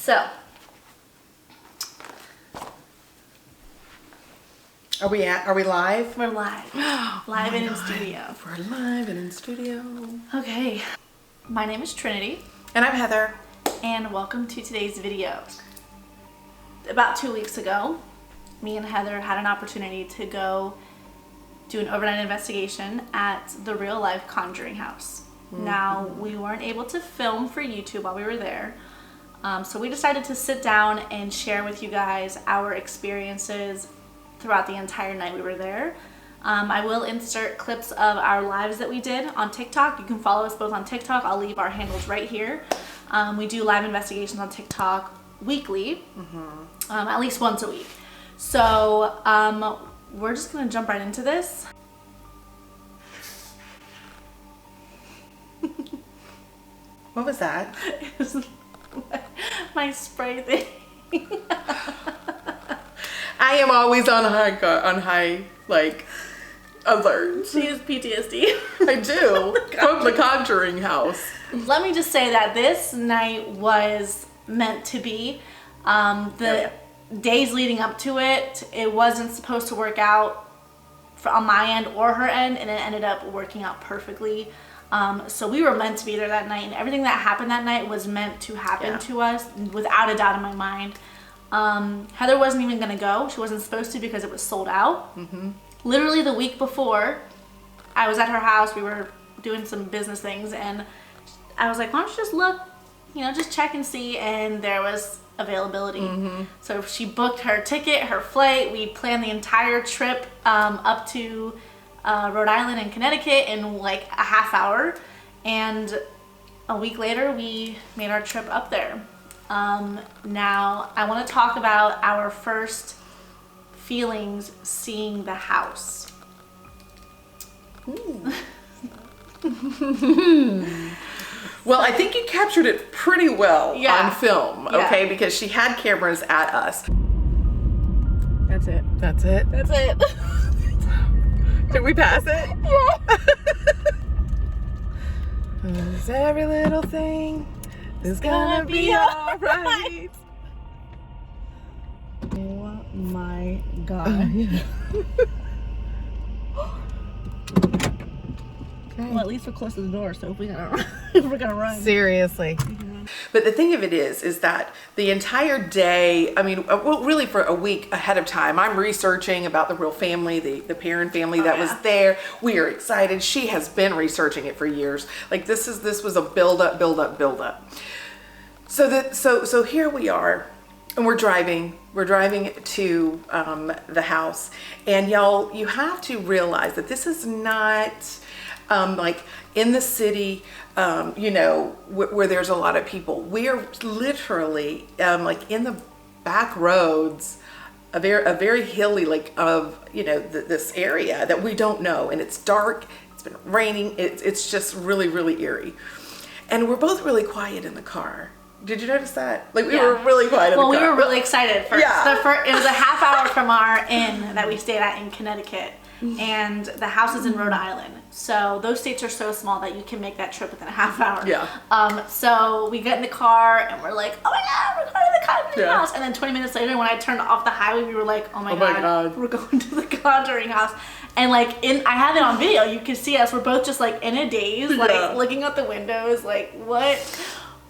So, Are we live? we're live. Live and in studio. We're live and in studio. Okay. My name is Trinity. And I'm Heather. And welcome to today's video. About 2 weeks ago, me and Heather had an opportunity to go do an overnight investigation at the real life Conjuring house. Now, we weren't able to film for YouTube while we were there. So we decided to sit down and share with you guys our experiences throughout the entire night we were there. I will insert clips of our lives that we did on TikTok. You can follow us both on TikTok. I'll leave our handles right here. We do live investigations on TikTok weekly, at least once a week. So we're just gonna jump right into this. What was that? It was my spray thing. I am always on high alert. She has PTSD. I do. From the Conjuring house. Let me just say that this night was meant to be. Days leading up to it, it wasn't supposed to work out on my end or her end, and it ended up working out perfectly. So we were meant to be there that night, and everything that happened that night was meant to happen to us, without a doubt in my mind. Heather wasn't even gonna go. She wasn't supposed to because it was sold out. Literally the week before, I was at her house. We were doing some business things, and I was like, why don't you just look, just check and see, and there was availability. So she booked her ticket, her flight. We planned the entire trip up to Rhode Island and Connecticut in like a half hour, and a week later we made our trip up there. Now I want to talk about our first feelings seeing the house. Well, I think you captured it pretty well on film, Yeah. okay? Because she had cameras at us. That's it. That's it? That's it. Did we pass it? Yeah. Is every little thing is gonna be alright. Oh my god. Okay. Well, at least we're close to the door, so if we're gonna run. Seriously. But the thing of it is that the entire day, well, really for a week ahead of time, I'm researching about the real family, the Perrin family that was there. We are excited. She has been researching it for years. Like this was a build up. So here we are, and we're driving to the house, and y'all, you have to realize that this is not like in the city, where there's a lot of people. We are literally like in the back roads, a very hilly, this area that we don't know, and it's dark. It's been raining. It's just really, really eerie, and we're both really quiet in the car. Did you notice that? Like we were really quiet in the car. Well, we were really excited first. Yeah. It was a half hour from our inn that we stayed at in Connecticut, and the house is in Rhode Island. So those states are so small that you can make that trip within a half hour. Yeah. So we get in the car and we're like, oh my god, we're going to the Conjuring house. And then 20 minutes later, when I turned off the highway, we were like, oh my god, we're going to the Conjuring house. And I have it on video. You can see us. We're both just like in a daze, looking out the windows, like what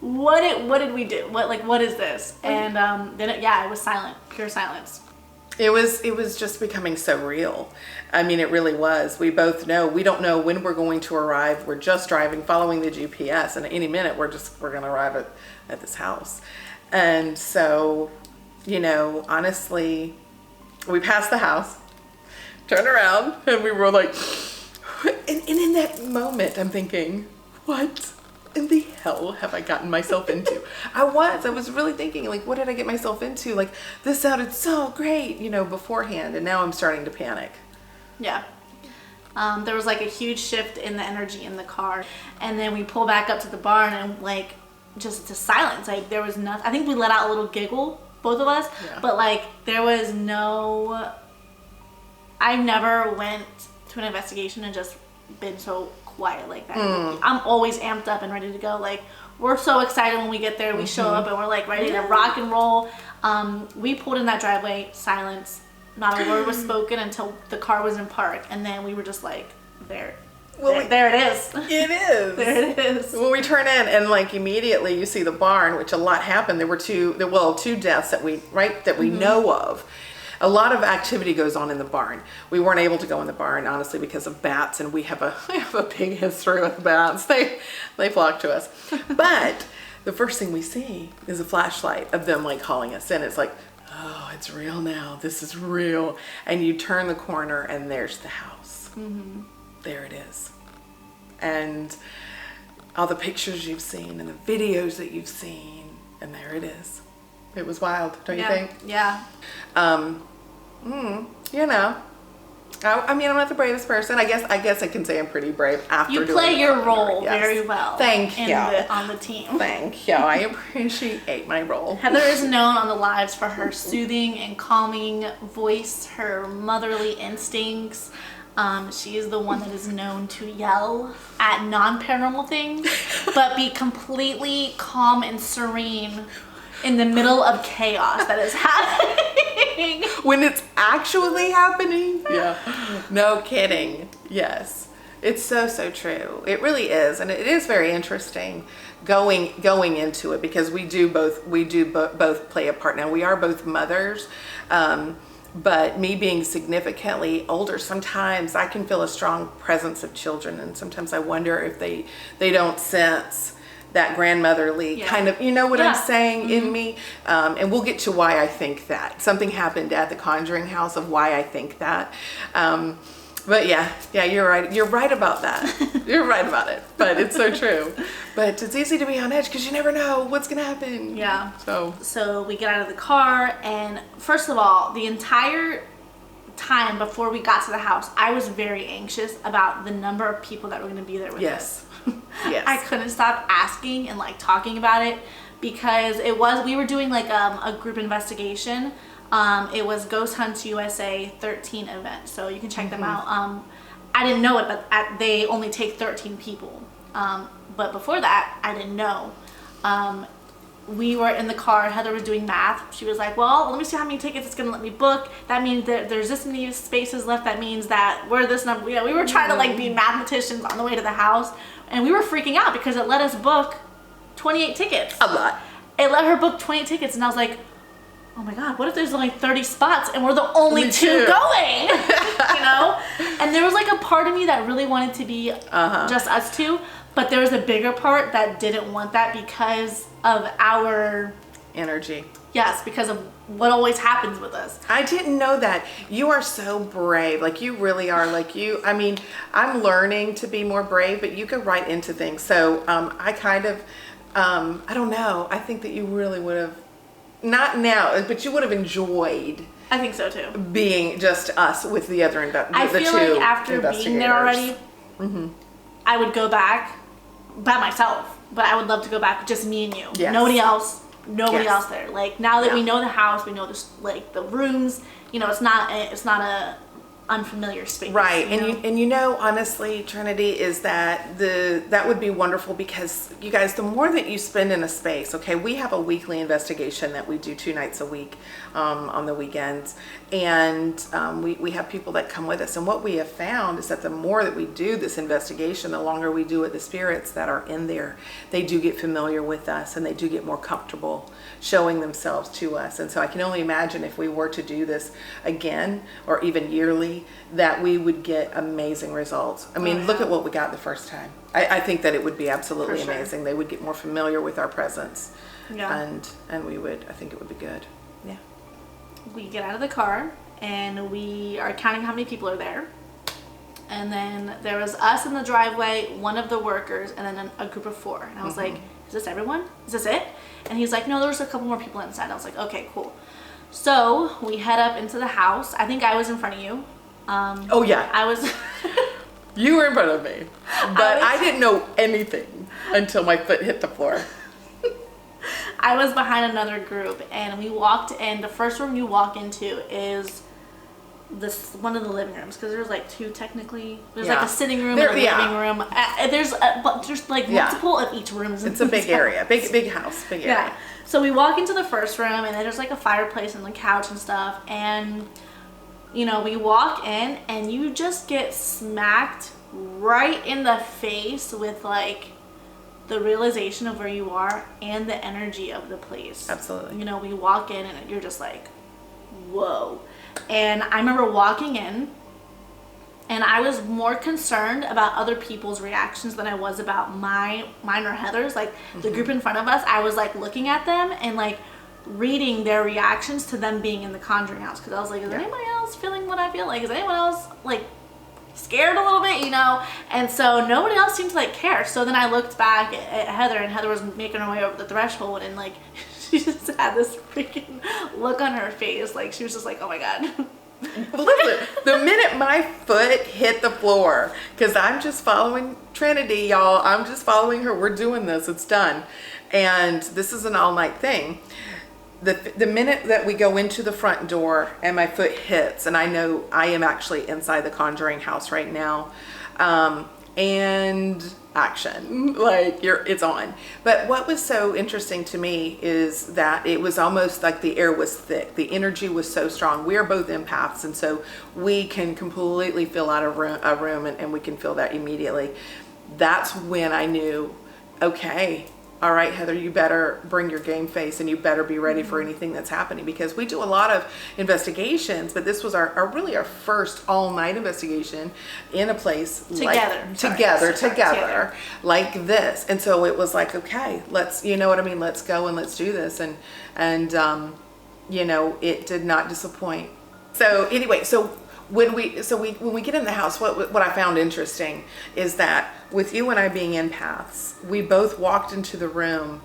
did we do? What is this? And then it was silent, pure silence. It was just becoming so real. It really was. We both know, we don't know when we're going to arrive. We're just driving, following the GPS, and any minute we're going to arrive at this house. And so, honestly, we passed the house, turned around, and we were like, and in that moment, I'm thinking, what in the hell have I gotten myself into? I was really thinking, like, what did I get myself into? Like, this sounded so great, beforehand, and now I'm starting to panic. Yeah. There was like a huge shift in the energy in the car, and then we pull back up to the barn and just to silence. Like there was nothing. I think we let out a little giggle, both of us, but there was no. I never went to an investigation and just been so quiet like that. I'm always amped up and ready to go. Like we're so excited when we get there. We show up and we're like ready to rock and roll. We pulled in that driveway, silence. Not a word was spoken until the car was in park, and then we were just like, there it is. It is. There it is. When we turn in, and like immediately you see the barn, which a lot happened. There were two deaths that we know of. A lot of activity goes on in the barn. We weren't able to go in the barn, honestly, because of bats, and we have a big history with bats. They flock to us. But the first thing we see is a flashlight of them like calling us in. It's like, oh, it's real now. This is real. And you turn the corner, and there's the house. There it is. And all the pictures you've seen and the videos that you've seen, and there it is. It was wild, don't you think? Yeah. You know, I mean, I'm not the bravest person. I guess I can say I'm pretty brave after You doing play your role yes. very well. Thank you. On the team. Thank you. I appreciate my role. Heather is known on the lives for her soothing and calming voice, her motherly instincts. She is the one that is known to yell at non-paranormal things, but be completely calm and serene in the middle of chaos that is happening. When it's actually happening. Yeah. No kidding. Yes. It's so true. It really is. And it is very interesting going into it, because we do both play a part. Now, we are both mothers. But me being significantly older, sometimes I can feel a strong presence of children, and sometimes I wonder if they don't sense that grandmotherly kind of, you know what I'm saying, in me. And we'll get to why I think that. Something happened at the Conjuring house of why I think that. But yeah, you're right. You're right about that. You're right about it. But it's so true. But it's easy to be on edge because you never know what's going to happen. Yeah. So we get out of the car, and first of all, the entire time before we got to the house, I was very anxious about the number of people that were going to be there with us. Yes. I couldn't stop asking and like talking about it, because we were doing like a group investigation. It was Ghost Hunts USA 13 event, so you can check them out. I didn't know it, but they only take 13 people. But before that, I didn't know. We were in the car. Heather was doing math. She was like, well, let me see how many tickets it's going to let me book. That means that there's this many spaces left. That means that we're this number. We were trying to like be mathematicians on the way to the house. And we were freaking out because it let us book 28 tickets. A lot. It let her book 28 tickets. And I was like, oh my God, what if there's only 30 spots and we're the only two going? You know? And there was like a part of me that really wanted to be just us two. But there was a bigger part that didn't want that because of our energy. Yes, because of what always happens with us. I didn't know that. You are so brave. Like, you really are. Like, I mean, I'm learning to be more brave, but you go right into things. So I kind of, I don't know. I think that you really would have, not now, but you would have enjoyed. I think so too. Being just us with the other I feel like after being there already, I would go back by myself, but I would love to go back with just me and you. Yes. Nobody else there. Like, now that we know the house, we know this, like the rooms, you know, it's not a unfamiliar space. Right. And you know, honestly, Trinity, is that that would be wonderful, because you guys, the more that you spend in a space, okay, we have a weekly investigation that we do 2 nights a week on the weekends, and we have people that come with us, and what we have found is that the more that we do this investigation, the longer we do it, the spirits that are in there, they do get familiar with us, and they do get more comfortable showing themselves to us. And so I can only imagine if we were to do this again, or even yearly, that we would get amazing results. I mean, look at what we got the first time. I think that it would be absolutely amazing. They would get more familiar with our presence. Yeah. And I think it would be good. Yeah. We get out of the car and we are counting how many people are there. And then there was us in the driveway, one of the workers, and then a group of 4. And I was like, is this everyone? Is this it? And he's like, no, there was a couple more people inside. I was like, okay, cool. So we head up into the house. I think I was in front of you. Oh yeah. I was. You were in front of me, but I didn't know anything until my foot hit the floor. I was behind another group, and we walked in. The first room you walk into is this one of the living rooms, because there's like two technically. There's Yeah. like a sitting room There- and a yeah. living room. But there's like Yeah. multiple of each rooms. It's a big area, big house, big area. Yeah. So we walk into the first room, and then there's like a fireplace and the couch and stuff. And, you know, we walk in, and you just get smacked right in the face with like the realization of where you are and the energy of the place. Absolutely. You know, we walk in, and you're just like, whoa. And I remember walking in, and I was more concerned about other people's reactions than I was about mine or Heather's. Like, the group in front of us, I was like looking at them and like reading their reactions to them being in the Conjuring house, because I was like, is anybody else feeling what I feel? Like, is anyone else like scared a little bit, you know? And so nobody else seemed to like care. So then I looked back at Heather, and Heather was making her way over the threshold, and like she just had this freaking look on her face, like she was just like, oh my god. Listen, the minute my foot hit the floor, because I'm just following Trinity, y'all. I'm just following her. We're doing this. It's done. And this is an all-night thing. The minute that we go into the front door and my foot hits, and I know I am actually inside the Conjuring house right now, and action, like it's on. But what was so interesting to me is that it was almost like the air was thick. The energy was so strong. We are both empaths, and so we can completely feel out of a room, and we can feel that immediately. That's when I knew, okay, all right, Heather, you better bring your game face, and you better be ready for anything that's happening, because we do a lot of investigations, but this was our really our first all-night investigation in a place together like this. And so it was like, okay, let's, you know what I mean, let's go and let's do this. And you know, it did not disappoint. So anyway, when we get in the house, what I found interesting is that with you and I being empaths, we both walked into the room,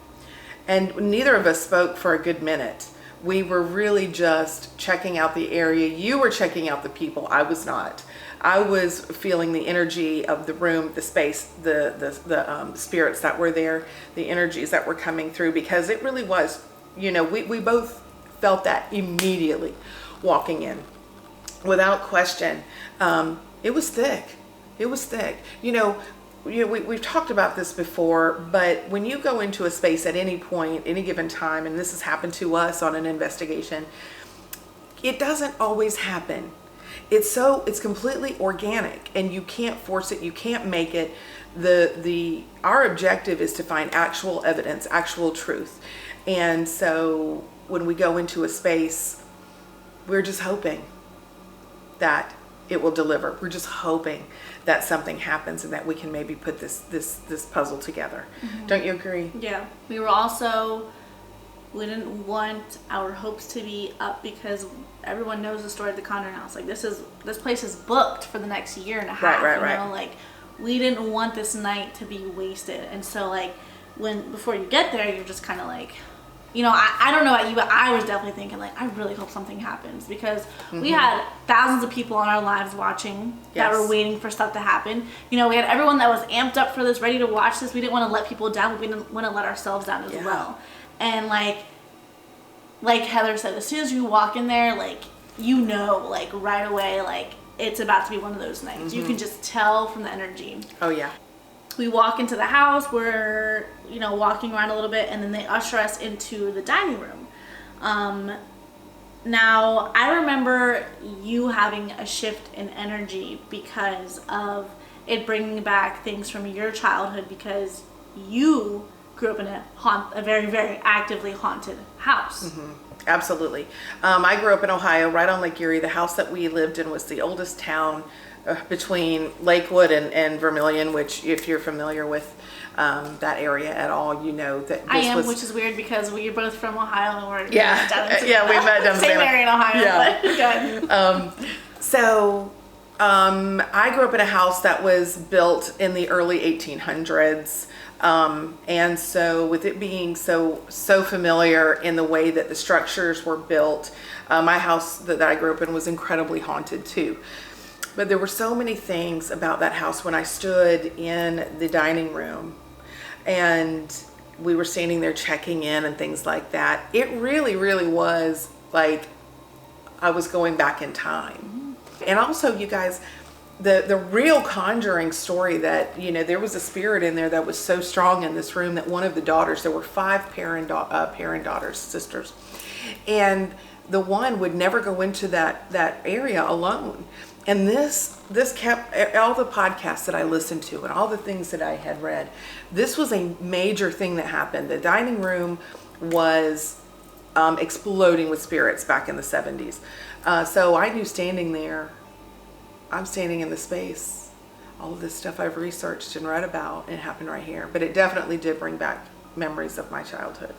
and neither of us spoke for a good minute. We were really just checking out the area. You were checking out the people. I was not. I was feeling the energy of the room, the space, the spirits that were there, the energies that were coming through, because it really was, you know, we both felt that immediately walking in. Without question. It was thick. It was thick. You know, we've talked about this before, but when you go into a space at any point, any given time, and this has happened to us on an investigation, it doesn't always happen. It's completely organic, and you can't force it. You can't make it. Our objective is to find actual evidence, actual truth. And so when we go into a space, we're just hoping that it will deliver. We're just hoping that something happens and that we can maybe put this puzzle together. Mm-hmm. Don't you agree? Yeah. We didn't want our hopes to be up, because everyone knows the story of the Conjuring house. Like, this place is booked for the next year and a half. Right. You know, like, we didn't want this night to be wasted. And so like before you get there, you're just kind of like, you know, I don't know about you, but I was definitely thinking, like, I really hope something happens, because we had thousands of people in our lives watching that were waiting for stuff to happen. You know, we had everyone that was amped up for this, ready to watch this. We didn't want to let people down, but we didn't want to let ourselves down as well. And like Heather said, as soon as you walk in there, like, you know, like, right away, like, it's about to be one of those nights. Mm-hmm. You can just tell from the energy. Oh, yeah. We walk into the house, we're, you know, walking around a little bit, and then they usher us into the dining room. Now, I remember you having a shift in energy because of it bringing back things from your childhood, because you grew up in a very, very actively haunted house. Mm-hmm. Absolutely. I grew up in Ohio, right on Lake Erie. The house that we lived in was the oldest town between Lakewood and Vermilion, which, if you're familiar with that area at all, you know that this which is weird because we're both from Ohio, and we're we met down same area in Ohio. Yeah. But so I grew up in a house that was built in the early 1800s. And so with it being so familiar in the way that the structures were built, my house that I grew up in was incredibly haunted too. But there were so many things about that house when I stood in the dining room and we were standing there checking in and things like that. It really, really was like I was going back in time. And also, you guys, the real Conjuring story that, you know, there was a spirit in there that was so strong in this room that one of the daughters, there were 5 parent daughters, sisters, and the one would never go into that area alone. And this kept, all the podcasts that I listened to and all the things that I had read, this was a major thing that happened. The dining room was exploding with spirits back in the 70s. So I knew standing there, I'm standing in the space. All of this stuff I've researched and read about, it happened right here. But it definitely did bring back memories of my childhood.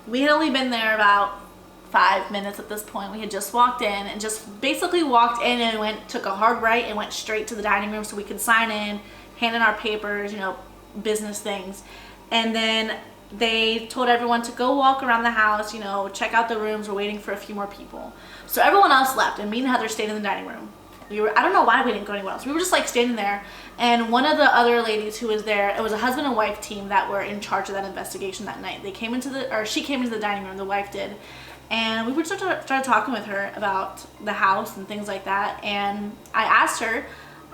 We had only been there about 5 minutes at this point. We had just walked in and just basically walked in and took a hard right and went straight to the dining room so we could sign in, hand in our papers, you know, business things. And then they told everyone to go walk around the house, you know, check out the rooms. We're waiting for a few more people. So everyone else left and me and Heather stayed in the dining room. I don't know why we didn't go anywhere else. We were just like standing there, and one of the other ladies who was there, it was a husband and wife team that were in charge of that investigation that night. She came into the dining room, the wife did, and we started talking with her about the house and things like that. And I asked her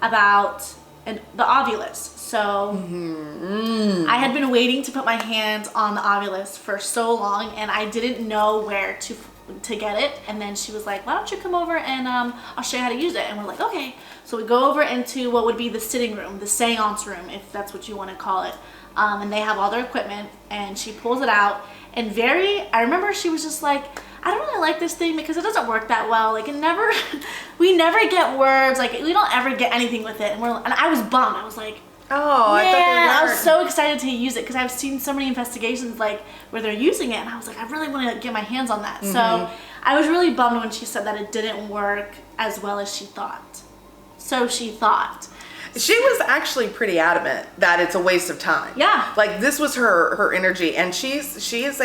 about the ovulus. So I had been waiting to put my hands on the ovulus for so long, and I didn't know where to get it. And then she was like, why don't you come over and I'll show you how to use it. And we're like, okay. So we go over into what would be the sitting room, the seance room, if that's what you want to call it. And they have all their equipment, and she pulls it out, and I remember she was just like, I don't really like this thing because it doesn't work that well. Like we never get words. Like we don't ever get anything with it. And I was bummed. I was like, oh, I was so excited to use it because I've seen so many investigations like where they're using it, and I was like, I really want to get my hands on that. So I was really bummed when she said that it didn't work as well as she thought. So she thought. She was actually pretty adamant that it's a waste of time. Yeah. Like this was her energy, and she is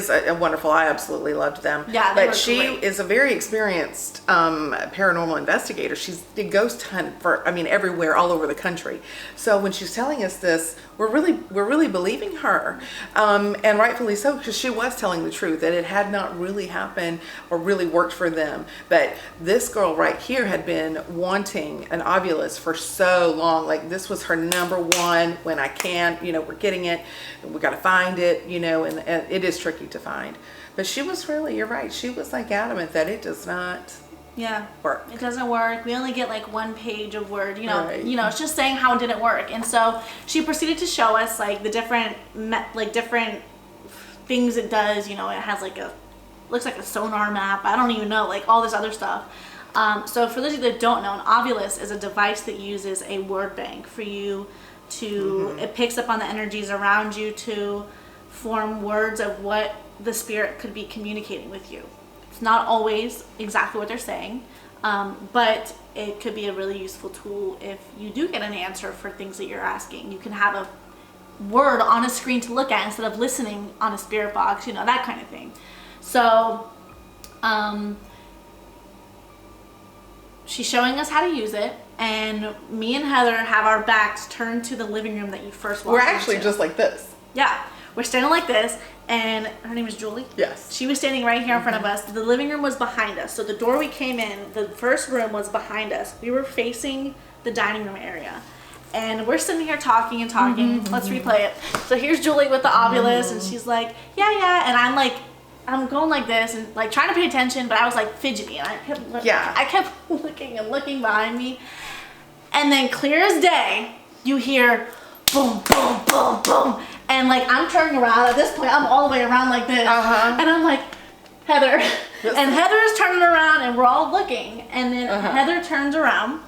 a wonderful, I absolutely loved them. Yeah, but she is a very experienced paranormal investigator. She's a ghost hunt everywhere, all over the country. So when she's telling us this, we're really believing her, and rightfully so, because she was telling the truth that it had not really happened or really worked for them. But this girl right here had been wanting an ovulus for so long. Like this was her number one. When I can, we're getting it. We got to find it, and it is tricky to find. But she was you're right. She was like adamant that it does not. Yeah, work. It doesn't work. We only get like 1 page of word, Right. It's just saying how it didn't work. And so she proceeded to show us like the different things it does. It has looks like a sonar map. I don't even know, like all this other stuff. So for those of you that don't know, an ovulus is a device that uses a word bank for you to, it picks up on the energies around you to form words of what the spirit could be communicating with you. It's not always exactly what they're saying, but it could be a really useful tool if you do get an answer for things that you're asking. You can have a word on a screen to look at instead of listening on a spirit box, that kind of thing. So she's showing us how to use it, and me and Heather have our backs turned to the living room that you first walked into. We're actually just like this. Yeah. We're standing like this, and her name is Julie? Yes. She was standing right here in front of us. The living room was behind us. So the door we came in, the first room was behind us. We were facing the dining room area. And we're sitting here talking and talking. Let's replay it. So here's Julie with the ovulus, and she's like, yeah. And I'm going like this and like trying to pay attention, but I was like fidgety. And I kept looking and looking behind me. And then clear as day, you hear boom, boom, boom, boom. And like I'm turning around. At this point, I'm all the way around like this. And I'm like, Heather. And Heather's turning around, and we're all looking. And then Heather turns around.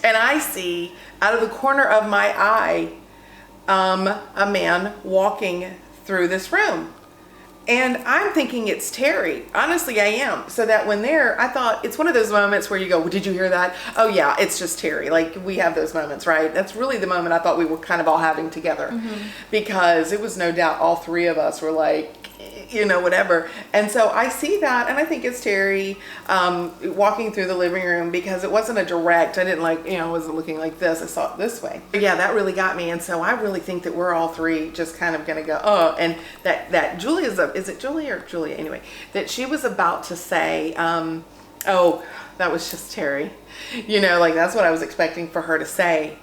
And I see out of the corner of my eye a man walking through this room. And I'm thinking it's Terry. Honestly, I am. So that when I thought it's one of those moments where you go, well, did you hear that? Oh yeah, it's just Terry. Like we have those moments, right? That's really the moment I thought we were kind of all having together, because it was no doubt all three of us were like, whatever. And so I see that, and I think it's Terry walking through the living room, because it wasn't a direct, I didn't I wasn't looking like this, I saw it this way. But yeah, that really got me. And so I really think that we're all three just kind of gonna go, oh, and that Julie is it Julie or Julia? Anyway, that she was about to say, Oh, that was just Terry. You know, like that's what I was expecting for her to say,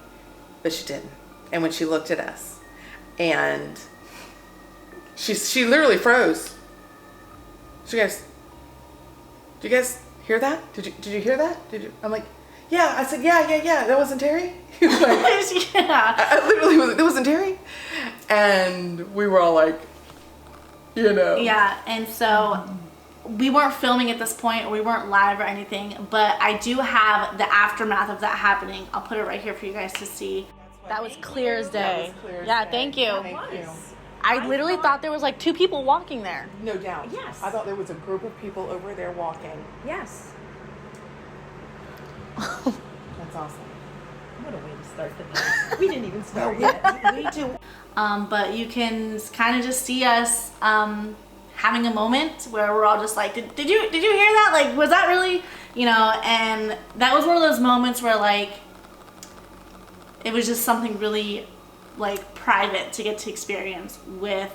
but she didn't. And when she looked at us, and she literally froze. She goes, "Do you guys hear that? Did you hear that? Did you?" I'm like, "Yeah." I said, "Yeah. That wasn't Terry." He was like, Yeah. I literally was. It wasn't Terry, and we were all like, you know. Yeah, and so we weren't filming at this point, or we weren't live or anything, but I do have the aftermath of that happening. I'll put it right here for you guys to see. That was clear as day. Yeah, thank you. Thank you. I literally thought there was like 2 people walking there. No doubt. Yes. I thought there was a group of people over there walking. Yes. That's awesome. What a way to start the day. We didn't even start yet. We do. But you can kind of just see us having a moment where we're all just like, did you hear that? Like, was that really, you know? And that was one of those moments where like it was just something really like private to get to experience with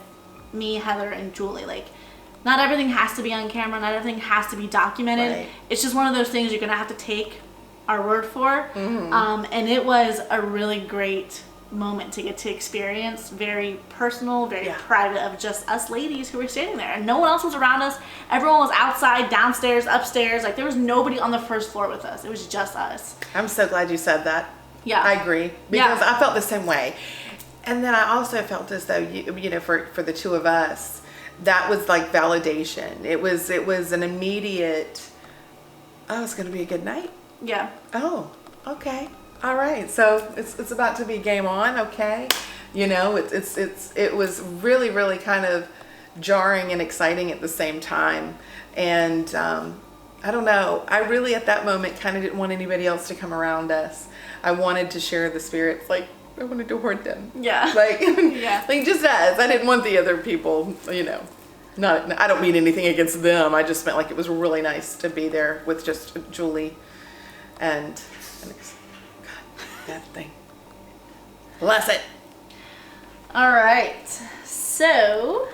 me, Heather, and Julie. Like, not everything has to be on camera, not everything has to be documented. Right. It's just one of those things you're gonna have to take our word for. And it was a really great moment to get to experience, very personal, very private, of just us ladies who were standing there, and no one else was around us. Everyone was outside, downstairs, upstairs. Like, there was nobody on the first floor with us. It was just us. I'm so glad you said that. Yeah, I agree, because Yeah. I felt the same way. And then I also felt as though you know, for the 2 of us, that was like validation. It was an immediate, oh, it's going to be a good night. Yeah. Oh, okay. All right. So it's about to be game on. Okay. You know, it was really, really kind of jarring and exciting at the same time. And, I don't know. I really, at that moment, kind of didn't want anybody else to come around us. I wanted to share the spirits. Like, I wanted to hoard them. Yeah. Like, Yeah. like just us. I didn't want the other people, you know. I don't mean anything against them. I just meant like it was really nice to be there with just Julie and God, that thing. Bless it. All right. So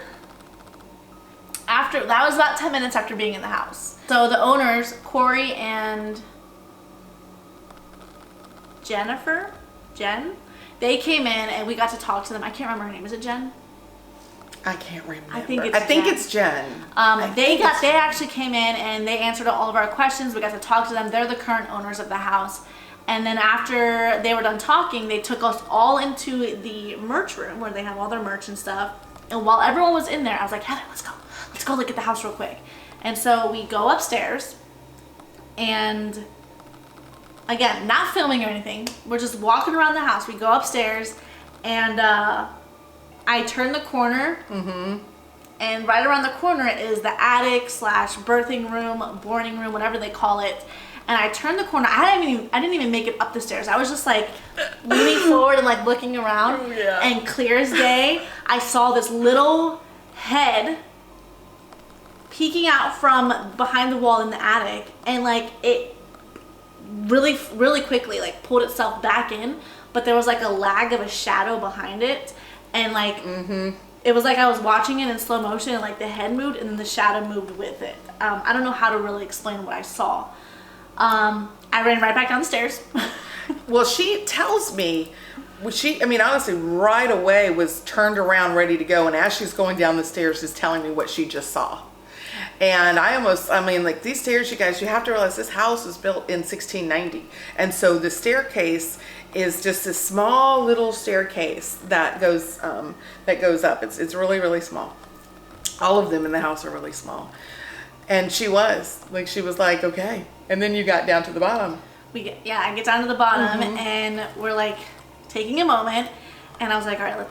after that was about 10 minutes after being in the house. So the owners, Corey and Jen, they came in and we got to talk to them. I can't remember her name. Is it Jen? I can't remember. I think it's Jen. They actually came in and they answered all of our questions. We got to talk to them. They're the current owners of the house. And then after they were done talking, they took us all into the merch room where they have all their merch and stuff. And while everyone was in there, I was like, Heather, let's go look at the house real quick. And so we go upstairs, and again, not filming or anything. We're just walking around the house. We go upstairs, and I turn the corner, and right around the corner is the attic / birthing room, boarding room, whatever they call it. And I turned the corner. I didn't even make it up the stairs. I was just like leaning forward and like looking around. Yeah. And clear as day, I saw this little head peeking out from behind the wall in the attic, and like it really, really quickly like pulled itself back in. But there was like a lag of a shadow behind it, and like it was like I was watching it in slow motion, and like the head moved and then the shadow moved with it. I don't know how to really explain what I saw. I ran right back down the stairs. Well, she tells me, honestly, right away was turned around ready to go. And as she's going down the stairs is telling me what she just saw. And like these stairs, you guys, you have to realize this house was built in 1690. And so the staircase is just a small little staircase that goes up. It's really, really small. All of them in the house are really small. And she was like, okay. And then you got down to the bottom. I get down to the bottom, and we're like taking a moment, and I was like, all right,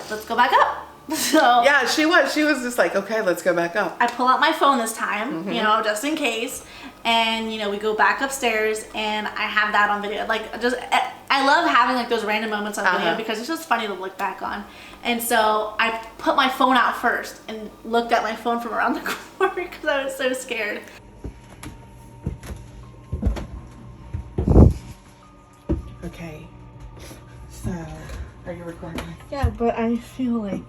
let's go back up. So yeah, she was just like, okay, let's go back up. I pull out my phone this time, you know, just in case. And, you know, we go back upstairs, and I have that on video. Like, I love having like those random moments on video because it's just funny to look back on. And so I put my phone out first and looked at my phone from around the corner because I was so scared. Okay, so are you recording? Yeah, but I feel like...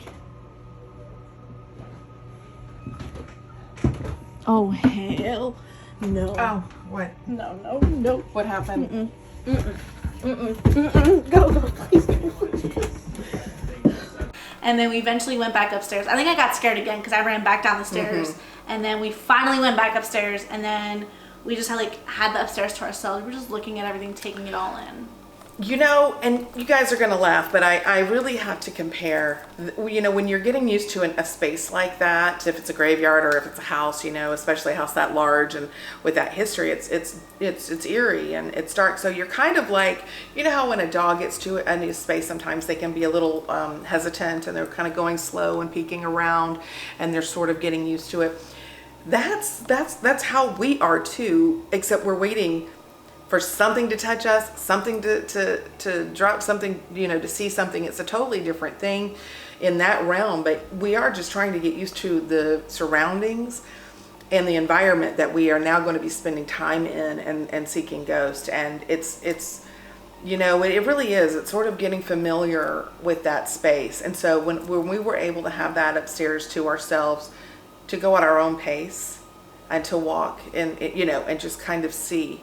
Oh, hell No. Oh, what? No, no, no. What happened? Go, please go. And then we eventually went back upstairs. I think I got scared again because I ran back down the stairs. And then we finally went back upstairs, and then we just had the upstairs to ourselves. We were just looking at everything, taking it all in. You know, and you guys are going to laugh, but I really have to compare, you know, when you're getting used to a space like that, if it's a graveyard or if it's a house, you know, especially a house that large and with that history, it's eerie and it's dark. So you're kind of like, you know how when a dog gets to a new space, sometimes they can be a little hesitant and they're kind of going slow and peeking around and they're sort of getting used to it. That's how we are too, except we're waiting for something to touch us, something to drop something, you know, to see something. It's a totally different thing in that realm, but we are just trying to get used to the surroundings and the environment that we are now going to be spending time in and seeking ghosts. And it's you know, it really is. It's sort of getting familiar with that space. And so when we were able to have that upstairs to ourselves, to go at our own pace and to walk and, you know, and just kind of see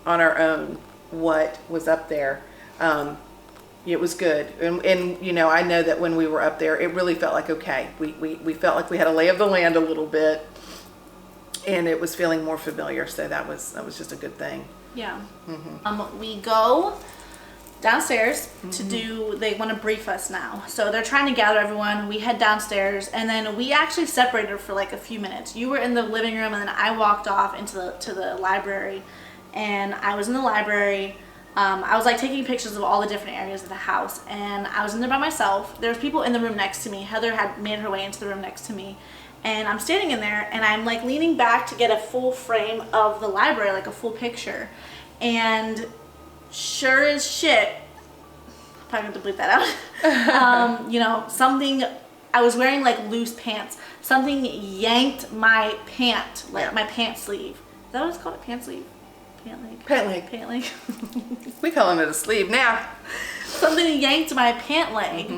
on our own what was up there, it was good. And you know, I know that when we were up there, it really felt like, okay, we felt like we had a lay of the land a little bit, and it was feeling more familiar. So that was just a good thing. Yeah. We go downstairs to do, they want to brief us now. So they're trying to gather everyone. We head downstairs, and then we actually separated for like a few minutes. You were in the living room, and then I walked off into the library. And I was in the library. I was like taking pictures of all the different areas of the house, and I was in there by myself. There was people in the room next to me. Heather had made her way into the room next to me, and I'm standing in there, and I'm like leaning back to get a full frame of the library, like a full picture. And sure as shit, I'm probably going to bleep that out. You know, something, I was wearing like loose pants. Something yanked my pant, like my pant sleeve. Is that what it's called? A pant sleeve? Pant leg. We calling it a sleeve now. Something yanked my pant leg,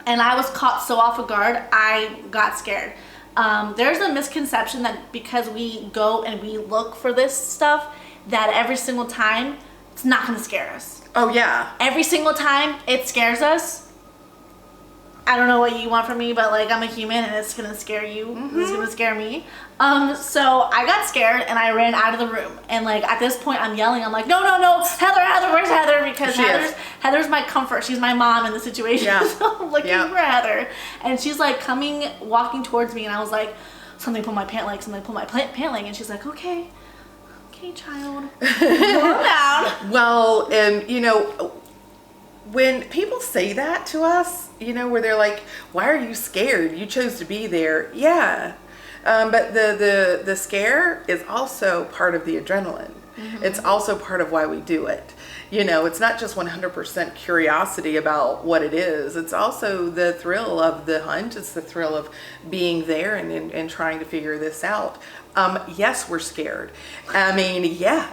and I was caught so off guard, I got scared. There's a misconception that because we go and we look for this stuff, that every single time it's not going to scare us. Oh yeah. Every single time it scares us. I don't know what you want from me, but like I'm a human and it's gonna scare you. It's gonna scare me. So I got scared and I ran out of the room. And like at this point I'm yelling, I'm like, no, Heather, where's Heather? Because Heather's my comfort. She's my mom in the situation. Yeah. So I'm looking for Heather. And she's like walking towards me, and I was like, something pull my pant leg, and she's like, okay, child. Calm down. Well, you know, when people say that to us, you know, where they're like, why are you scared? You chose to be there. Yeah. But the scare is also part of the adrenaline. It's also part of why we do it. You know, it's not just 100% curiosity about what it is. It's also the thrill of the hunt. It's the thrill of being there and trying to figure this out. Yes, we're scared. I mean, yeah.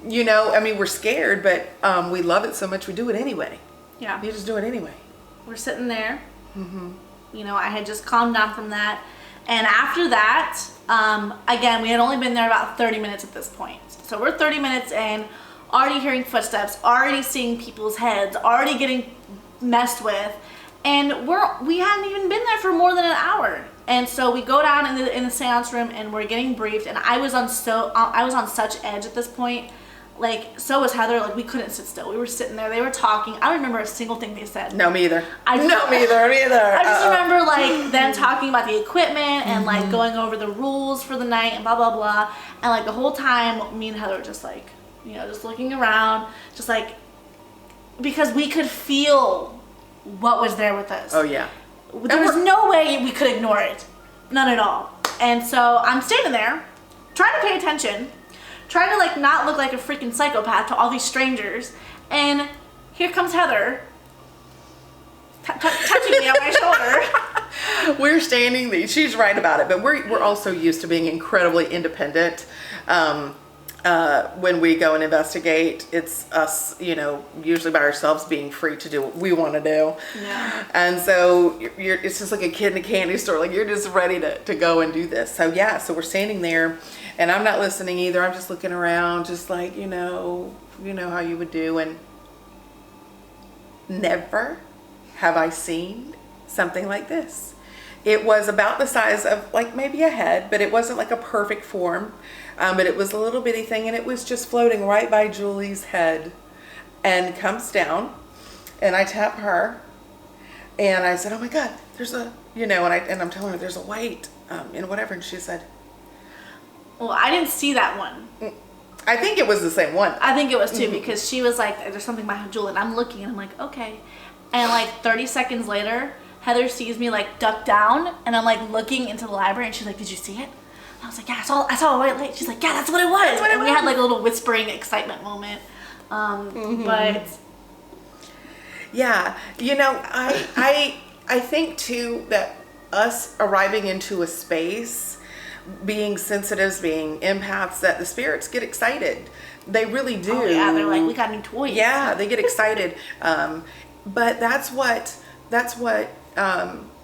You know, I mean, we're scared, but we love it so much we do it anyway. Yeah. You just do it anyway. We're sitting there. You know, I had just calmed down from that. And after that, again, we had only been there about 30 minutes at this point. So we're 30 minutes in, already hearing footsteps, already seeing people's heads, already getting messed with. And we hadn't even been there for more than an hour. And so we go down in the seance room and we're getting briefed. And I was on such edge at this point. Like, so was Heather. Like, we couldn't sit still. We were sitting there. They were talking. I don't remember a single thing they said. No, me either. Me either. I just remember, like, them talking about the equipment and, like, going over the rules for the night and blah, blah, blah. And, like, the whole time, me and Heather were just, like, you know, just looking around. Just, like, because we could feel what was there with us. Oh, yeah. There was no way we could ignore it. None at all. And so I'm standing there, trying to pay attention, trying to like not look like a freaking psychopath to all these strangers, and here comes Heather touching me on my shoulder. We're standing, she's right about it, but we're also used to being incredibly independent. when we go and investigate, it's us, usually by ourselves being free to do what we want to do. Yeah. And so it's just like a kid in a candy store. Like, you're just ready to go and do this. So yeah, so we're standing there and I'm not listening either. I'm just looking around, just like, how you would do. And never have I seen something like this. It was about the size of like maybe a head, but it wasn't like a perfect form. But it was a little bitty thing, and it was just floating right by Julie's head and comes down, and I tap her and I said, oh my God, there's a, and I'm telling her there's a white, and whatever. And she said, well, I didn't see that one. I think it was the same one. I think it was too, because she was like, there's something behind Julie, and I'm looking and I'm like, okay. And like 30 seconds later, Heather sees me like duck down, and I'm like looking into the library, and she's like, did you see it? And I was like, yeah, I saw a white light. She's like, yeah, that's what it was. And we had like a little whispering excitement moment. But yeah, I think too that us arriving into a space, being sensitives, being empaths, that the spirits get excited. They really do. Oh yeah, they're like, we got new toys. Yeah, they get excited. But that's what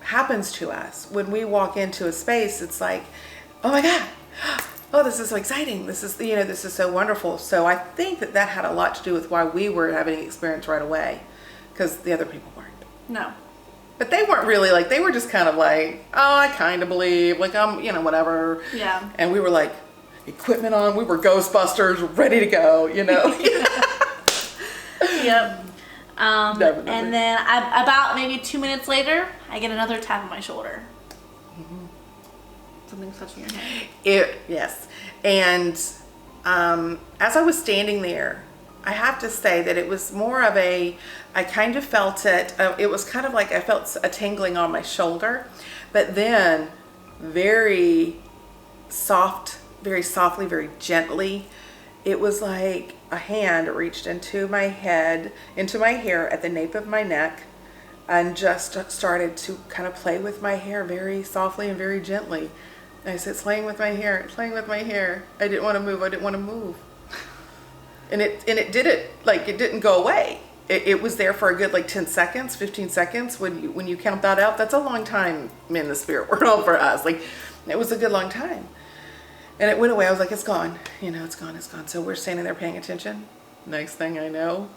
happens to us when we walk into a space. It's like, oh my God, oh, this is so exciting. This is, this is so wonderful. So I think that had a lot to do with why we were having experience right away, because the other people weren't. No. But they weren't really like, they were just kind of like, oh, I kind of believe, like, whatever. Yeah. And we were like, equipment on, we were Ghostbusters, ready to go, Yep. Definitely. And then about maybe 2 minutes later, I get another tap on my shoulder. Something's touching your hand. Yes. And as I was standing there, I have to say that it was more of I kind of felt it. It was kind of like I felt a tingling on my shoulder, but then very softly, very gently, it was like a hand reached into my head, into my hair at the nape of my neck, and just started to kind of play with my hair very softly and very gently. And I said, it's playing with my hair, it's playing with my hair. I didn't want to move. And it did it, like, it didn't go away. It was there for a good like 10 seconds, 15 seconds. When you count that out, that's a long time in the spirit world for us. Like, it was a good long time. And it went away. I was like, it's gone. It's gone. So we're standing there paying attention. Next thing I know,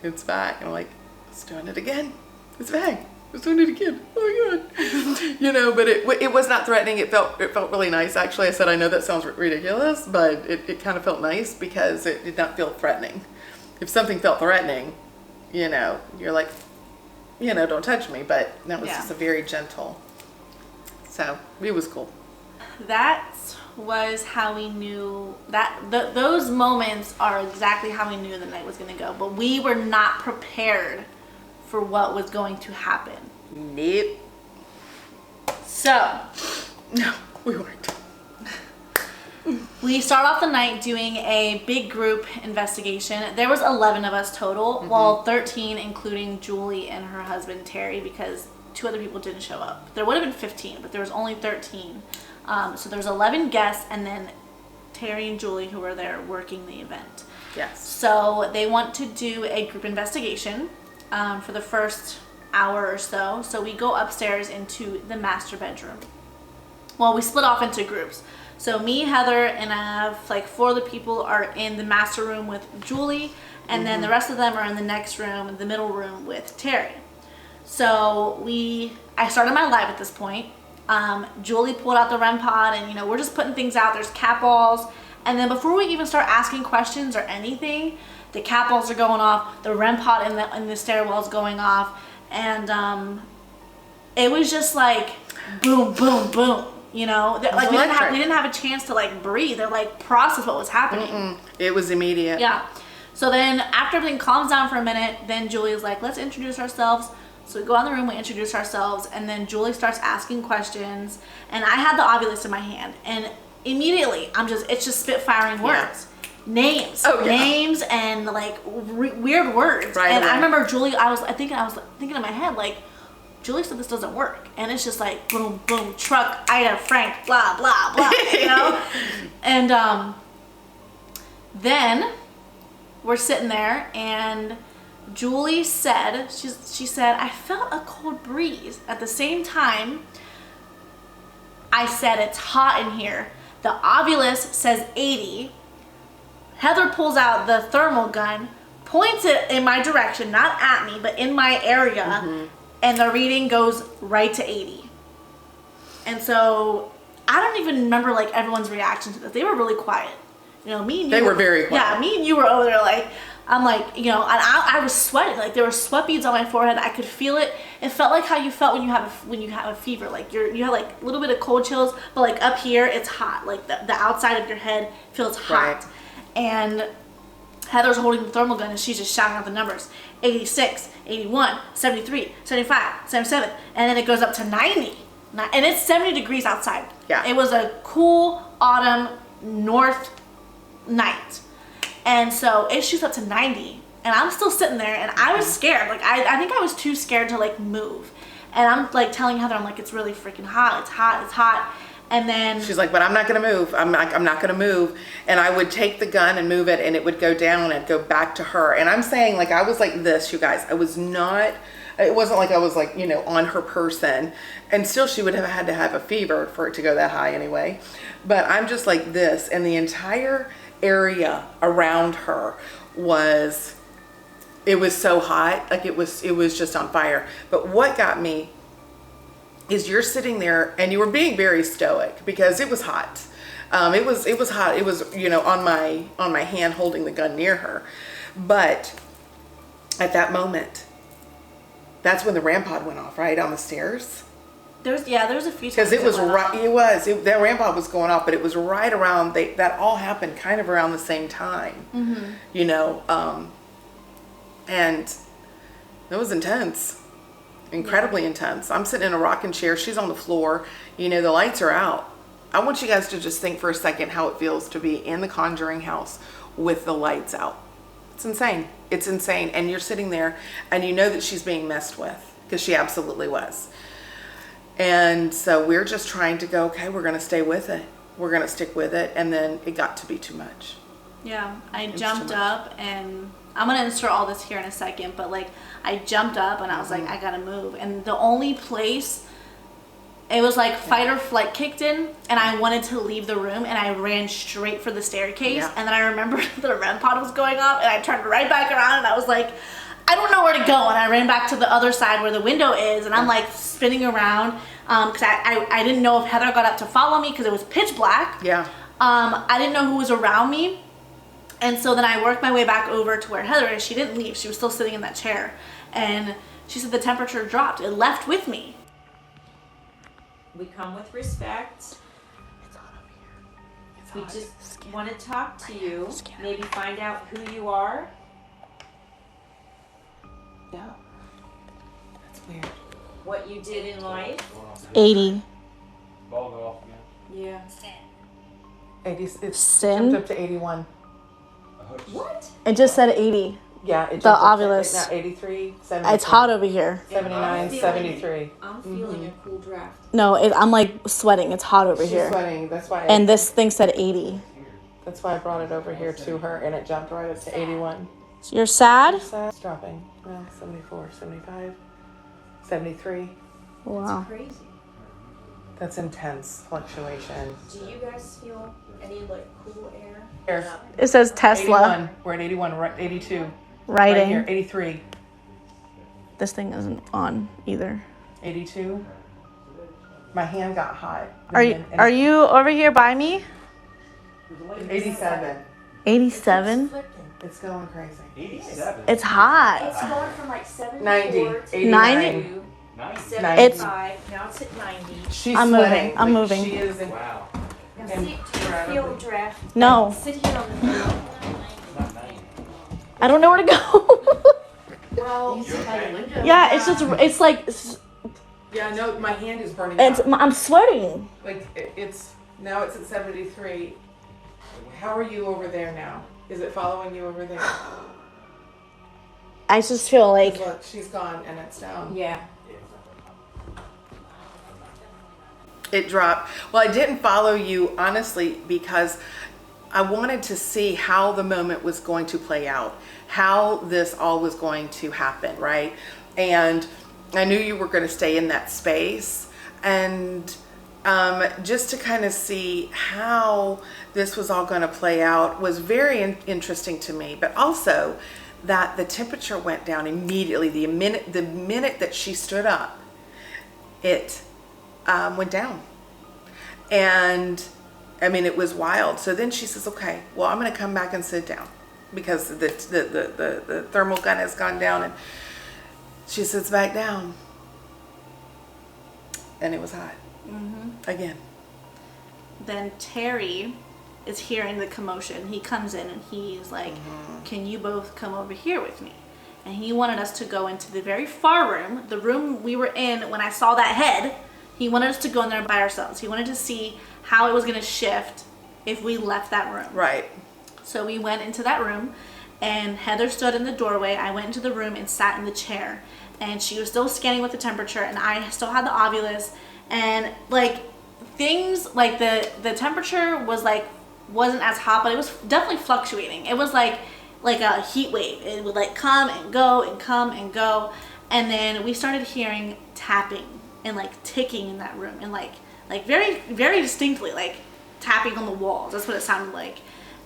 it's back. And I'm like, it's doing it again. It's back. It's doing it again. Oh my God. But it was not threatening. It felt really nice. Actually, I said, I know that sounds ridiculous, but it kind of felt nice because it did not feel threatening. If something felt threatening, you're like, don't touch me. But that was just a very gentle. So it was cool. That was how we knew that those moments are exactly how we knew the night was going to go. But we were not prepared for what was going to happen. Nope. So, no, we weren't. We start off the night doing a big group investigation. There was 11 of us total, well, 13 including Julie and her husband Terry, because 2 other people didn't show up. There would have been 15, but there was only 13. So there was 11 guests, and then Terry and Julie who were there working the event. Yes. So they want to do a group investigation for the first hour or so. So we go upstairs into the master bedroom. Well, we split off into groups. So me, Heather, and I have like 4 other people are in the master room with Julie, and then the rest of them are in the next room, the middle room with Terry. So I started my live at this point. Julie pulled out the REM pod, and we're just putting things out. There's cat balls, and then before we even start asking questions or anything, the cat balls are going off, the REM pod in the stairwell is going off, and it was just like boom, boom, boom. Like we didn't have a chance to like breathe or like process what was happening. It was immediate. Yeah. So then after everything calms down for a minute, then Julie's like, let's introduce ourselves. So we go in the room, we introduce ourselves, and then Julie starts asking questions, and I had the Ovilus in my hand, and immediately it's just spitfiring words. Names. Names and like weird words. Right and away. I remember Julie, I was thinking in my head, like, Julie said this doesn't work. And it's just like boom, boom, truck, Ida, Frank, blah, blah, blah, And Then we're sitting there and Julie said, she said, I felt a cold breeze. At the same time, I said, it's hot in here. The Ovilus says 80. Heather pulls out the thermal gun, points it in my direction, not at me, but in my area, and the reading goes right to 80. And so I don't even remember like everyone's reaction to this. They were really quiet. You know, me and you. They were very quiet. Yeah, me and you were over there like, I'm like, you know, and I was sweating. Like there were sweat beads on my forehead. I could feel it. It felt like how you felt when you have a fever. Like you have like a little bit of cold chills, but like up here it's hot. Like the outside of your head feels hot. Right. And Heather's holding the thermal gun and she's just shouting out the numbers. 86, 81, 73, 75, 77, and then it goes up to 90. And it's 70 degrees outside. Yeah. It was a cool autumn north night. And so it shoots up to 90. And I'm still sitting there and I was scared. Like I think I was too scared to like move. And I'm like telling Heather, I'm like, it's really freaking hot. It's hot. It's hot. And then she's like, but I'm not going to move. I'm not going to move. And I would take the gun and move it and it would go down and go back to her. And I'm saying like, I was like this, you guys. It wasn't like I was like, you know, on her person. And still she would have had to have a fever for it to go that high anyway. But I'm just like this. And the entire area around her it was so hot. Like it was just on fire. But what got me is you're sitting there and you were being very stoic because it was hot. It was hot. It was, you know, on my hand holding the gun near her. But at that moment, that's when the RAM pod went off, right? On the stairs. there was a few times. Because it was right, that RAM pod was going off, but it was right around, that all happened kind of around the same time. You know, and it was intense. Incredibly intense. I'm sitting in a rocking chair. She's on the floor. You know, the lights are out. I want you guys to just think for a second how it feels to be in the Conjuring house with the lights out. It's insane. It's insane. And you're sitting there and you know that she's being messed with because she absolutely was. And so we're just trying to go, okay, we're going to stay with it. We're going to stick with it. And then it got to be too much. Yeah, I jumped up and I'm going to insert all this here in a second, but like I jumped up and I was like, I got to move. And the only place, it was like fight or flight kicked in and I wanted to leave the room and I ran straight for the staircase. Yeah. And then I remembered the REM pod was going off and I turned right back around and I was like, I don't know where to go. And I ran back to the other side where the window is and I'm like spinning around because I didn't know if Heather got up to follow me because it was pitch black. Yeah. I didn't know who was around me. And so then I worked my way back over to where Heather is. She didn't leave. She was still sitting in that chair. And she said the temperature dropped. It left with me. We come with respect. It's hot over here. It's We hot. just want to talk to you, maybe find out who you are. Yeah. That's weird. What you did in life. 80. Ball go off again. Yeah. 80, it's Sin? jumped up to 81. What? It just said 80. Yeah, it jumped The up to Ovilus. now 83, 73. It's hot over here. 79, 73. I'm feeling a cool draft. No, I'm like sweating. It's hot over She's here. sweating. That's why. And this thing said 80. That's why I brought it over here to her, and it jumped right up to 81. You're sad? It's dropping. Well, 74, 75, 73. Wow. Crazy. That's intense fluctuation. Do you guys feel any like cool air? Here, It says Tesla 81. We're at 81, right? 82. writing. Right here, 83. This thing isn't on either. 82. My hand got hot. Are you over here by me? 87. 87? It's going crazy. 87. It's hot. It's going from like 74 90. to 89. 90? 75. Now it's at 90. She's I'm sweating. moving. I'm moving. She is in, Wow. Now see, do you feel the draft? No. Sit here on the floor. Not 90. I don't know where to go. well, Yeah, it's like, yeah, no, my hand is burning it's, out. I'm sweating. Like, now it's at 73. How are you over there now? Is it following you over there? I just feel like, Look, she's gone and it's down. Yeah. It dropped. Well, I didn't follow you honestly because I wanted to see how the moment was going to play out, how this all was going to happen, right? And I knew you were going to stay in that space, and just to kind of see how this was all going to play out was very interesting to me. But also that the temperature went down immediately. The minute that she stood up, it went down. And I mean, it was wild. So then she says, okay, well, I'm going to come back and sit down because the thermal gun has gone down. And she sits back down. And it was hot. Again. Then Terry is hearing the commotion. He comes in and he's like, can you both come over here with me? And he wanted us to go into the very far room, the room we were in when I saw that head. He wanted us to go in there by ourselves. He wanted to see how it was going to shift if we left that room. Right. So we went into that room, and Heather stood in the doorway. I went into the room and sat in the chair, and she was still scanning with the temperature, and I still had the ovulus, and like things like the temperature was like wasn't as hot, but it was definitely fluctuating. It was like a heat wave. It would like come and go and come and go, and then we started hearing tapping and like ticking in that room, and like very, very distinctly, like tapping on the walls. That's what it sounded like.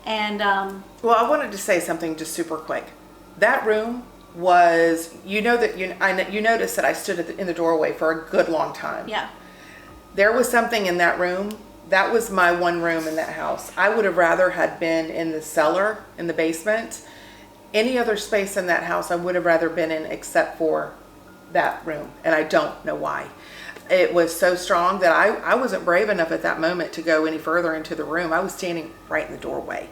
And well, I wanted to say something just super quick. That room was, you noticed that I stood in the doorway for a good long time. yeah, There was something in that room. That was my one room in that house. I would have rather had been in the cellar, in the basement. Any other space in that house I would have rather been in except for that room. And I don't know why. It was so strong that I wasn't brave enough at that moment to go any further into the room. I was standing right in the doorway,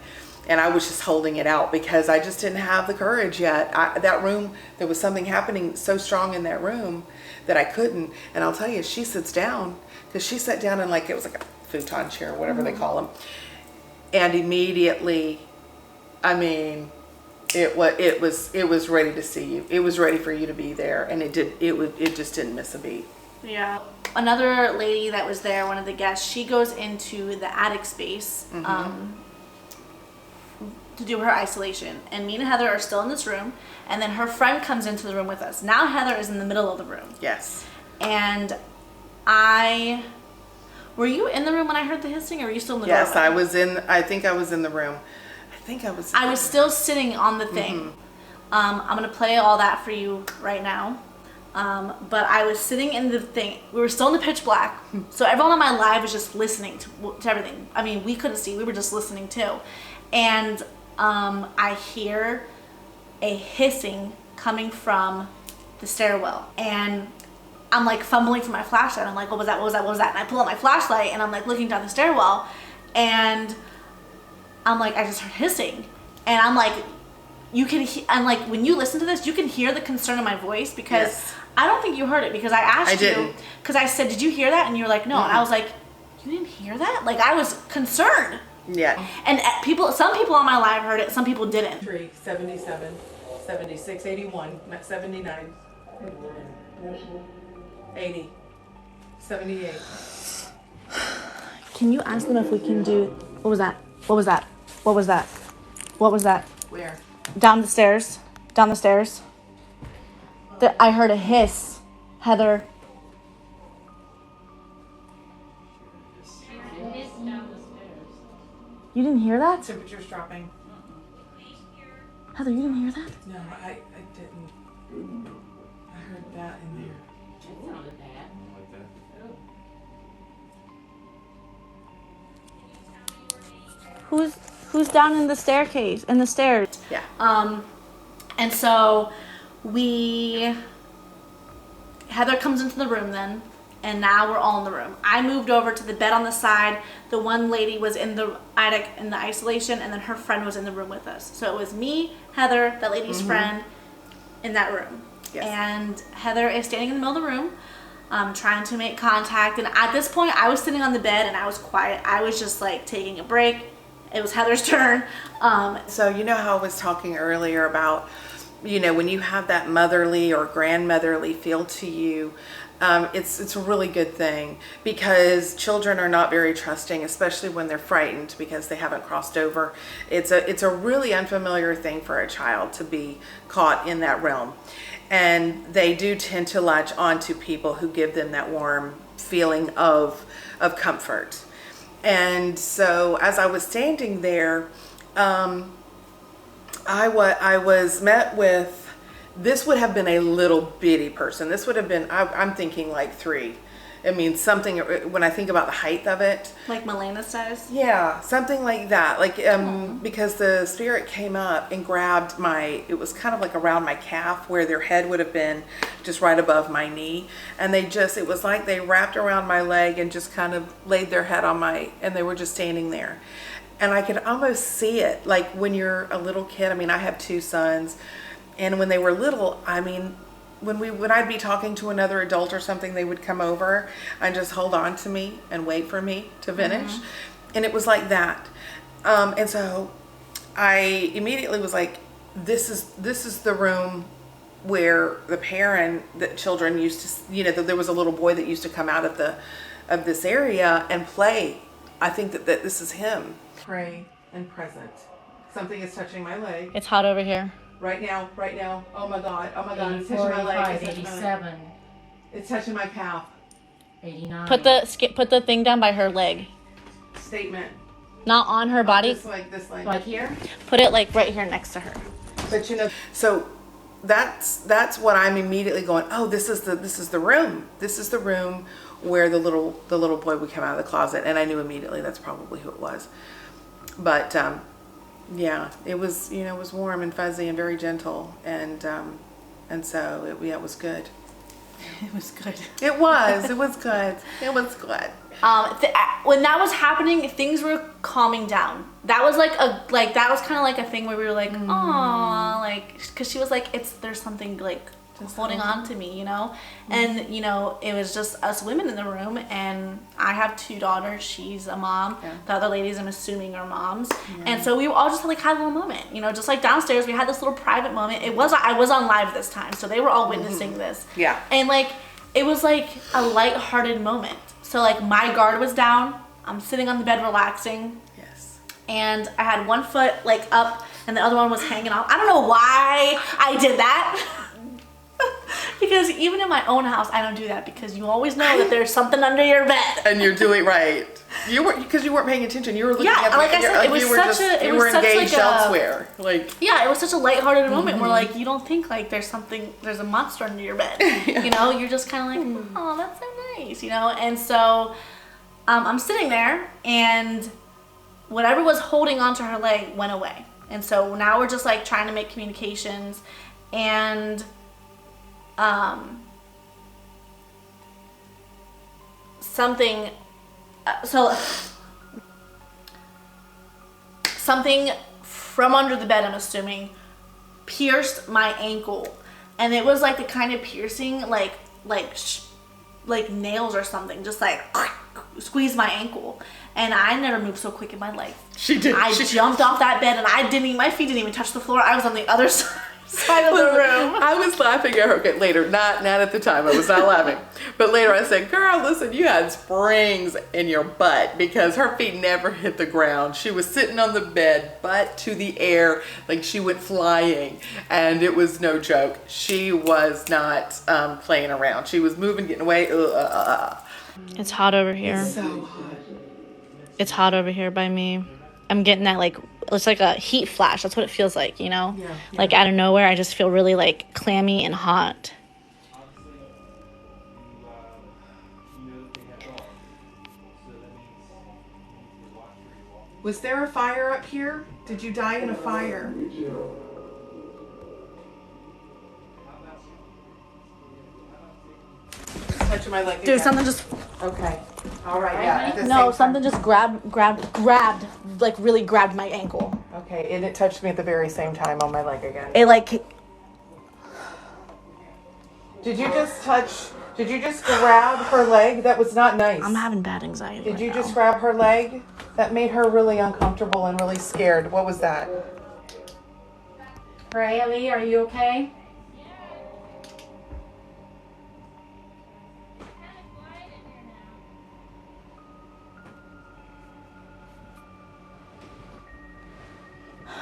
and I was just holding it out because I just didn't have the courage yet. That room, there was something happening so strong in that room that I couldn't. And I'll tell you, she sits down, because she sat down in like, it was like a futon chair, whatever they call them. And immediately, I mean, it was ready to see you. It was ready for you to be there, and it just didn't miss a beat. yeah. Another lady that was there, one of the guests, she goes into the attic space to do her isolation, and me and Heather are still in this room, and then her friend comes into the room with us. Now Heather is in the middle of the room. Yes. And were you in the room when I heard the hissing, or were you still in the Yes, doorway? I think I was in the room. I was still sitting on the thing. I'm going to play all that for you right now. But I was sitting in the thing. We were still in the pitch black. So everyone on my live was just listening to everything. I mean, we couldn't see. We were just listening too. And I hear a hissing coming from the stairwell. And I'm like fumbling for my flashlight. I'm like, what was that? What was that? What was that? And I pull out my flashlight and I'm like looking down the stairwell. And I'm like, I just heard hissing. And I'm like, I'm like, when you listen to this, you can hear the concern in my voice, because Yes. I don't think you heard it, because I asked you, because I said, did you hear that? And you were like, no. And I was like, you didn't hear that? Like, I was concerned. Yeah. And some people on my live heard it, some people didn't. 3, 77, 76, 81, 79, 80, 78. Can you ask them if we can do, what was that? What was that? What was that? What was that? Where? Down the stairs. Down the stairs. I heard a hiss. Heather. You didn't hear that? Temperature's dropping. Heather, you didn't hear that? No, I didn't. I heard that in there. Like that. Who's down in the staircase, in the stairs? Yeah. And so Heather comes into the room then, and now we're all in the room. I moved over to the bed on the side. The one lady was in the attic in the isolation, and then her friend was in the room with us. So it was me, Heather, that lady's friend, in that room. Yes. And Heather is standing in the middle of the room, trying to make contact. And at this point, I was sitting on the bed and I was quiet. I was just like taking a break. It was Heather's turn. So you know how I was talking earlier about, when you have that motherly or grandmotherly feel to you, it's a really good thing, because children are not very trusting, especially when they're frightened because they haven't crossed over. It's a really unfamiliar thing for a child to be caught in that realm, and they do tend to latch on to people who give them that warm feeling of comfort. And so as I was standing there, I was met with, this would have been a little bitty person. This would have been, I'm thinking like 3. I mean, something, when I think about the height of it. Like Milena size? Yeah, something like that. Like, because the spirit came up and grabbed it was kind of like around my calf, where their head would have been just right above my knee. And it was like they wrapped around my leg and just kind of laid their head on and they were just standing there. And I could almost see it, like when you're a little kid. I mean, I have 2 sons. And when they were little, I mean, when I'd be talking to another adult or something, they would come over and just hold on to me and wait for me to finish. And it was like that. And so I immediately was like, this is the room where the children used to, there was a little boy that used to come out of this area and play. I think that this is him. Pray and present. Something is touching my leg. It's hot over here. Right now. Oh my God, it's touching my leg. 87, It's touching my calf. 89. Put the thing down by her leg. Statement. Not on her body. This leg. Like here? Put it like right here next to her. But so that's what I'm immediately going, oh, this is the room. This is the room where the little boy would come out of the closet, and I knew immediately that's probably who it was. But yeah, it was it was warm and fuzzy and very gentle, and so it was good. It was good. It was good. It was good. When that was happening, things were calming down. That was that was kind of like a thing where we were like, "Aw," like, because she was like, there's something like just holding on to me, and it was just us women in the room, and I have 2 daughters. She's a mom. Yeah. The other ladies, I'm assuming, are moms, and so we all just had a little moment, just like downstairs we had this little private moment. I was on live this time, so they were all witnessing this. Yeah. And it was like a lighthearted moment. So my guard was down. I'm sitting on the bed relaxing. Yes. And I had one foot up and the other one was hanging off. I don't know why I did that. Because even in my own house, I don't do that, because you always know that there's something under your bed. And you're doing right. Because you weren't paying attention. You were looking at like I said, it was you were engaged elsewhere. Yeah, it was such a lighthearted moment where you don't think there's a monster under your bed. Yeah. You're just kind of like, oh, that's so nice, And so I'm sitting there, and whatever was holding onto her leg went away. And so now we're just trying to make communications, and something from under the bed, I'm assuming, pierced my ankle, and it was the kind of piercing like nails or something, just squeezed my ankle. And I never moved so quick in my life. She did. I jumped off that bed, and my feet didn't even touch the floor. I was on the other side of the room. I was laughing at her. Okay, later, not at the time. I was not laughing. But later I said, girl, listen, you had springs in your butt, because her feet never hit the ground. She was sitting on the bed, butt to the air, like she went flying. And it was no joke. She was not playing around. She was moving, getting away. It's hot over here. It's so hot. It's hot over here by me. I'm getting that it's like a heat flash. That's what it feels like, Yeah. Out of nowhere, I just feel really clammy and hot. Was there a fire up here? Did you die in a fire? Touching my leg again. Dude, something just... Okay. All right. Yeah. At the No, same something time. just grabbed, really grabbed my ankle. Okay, and it touched me at the very same time on my leg again. It Did you just grab her leg? That was not nice. I'm having bad anxiety. Did right you now. just grab her leg? That made her really uncomfortable and really scared. What was that? Riley, are you okay?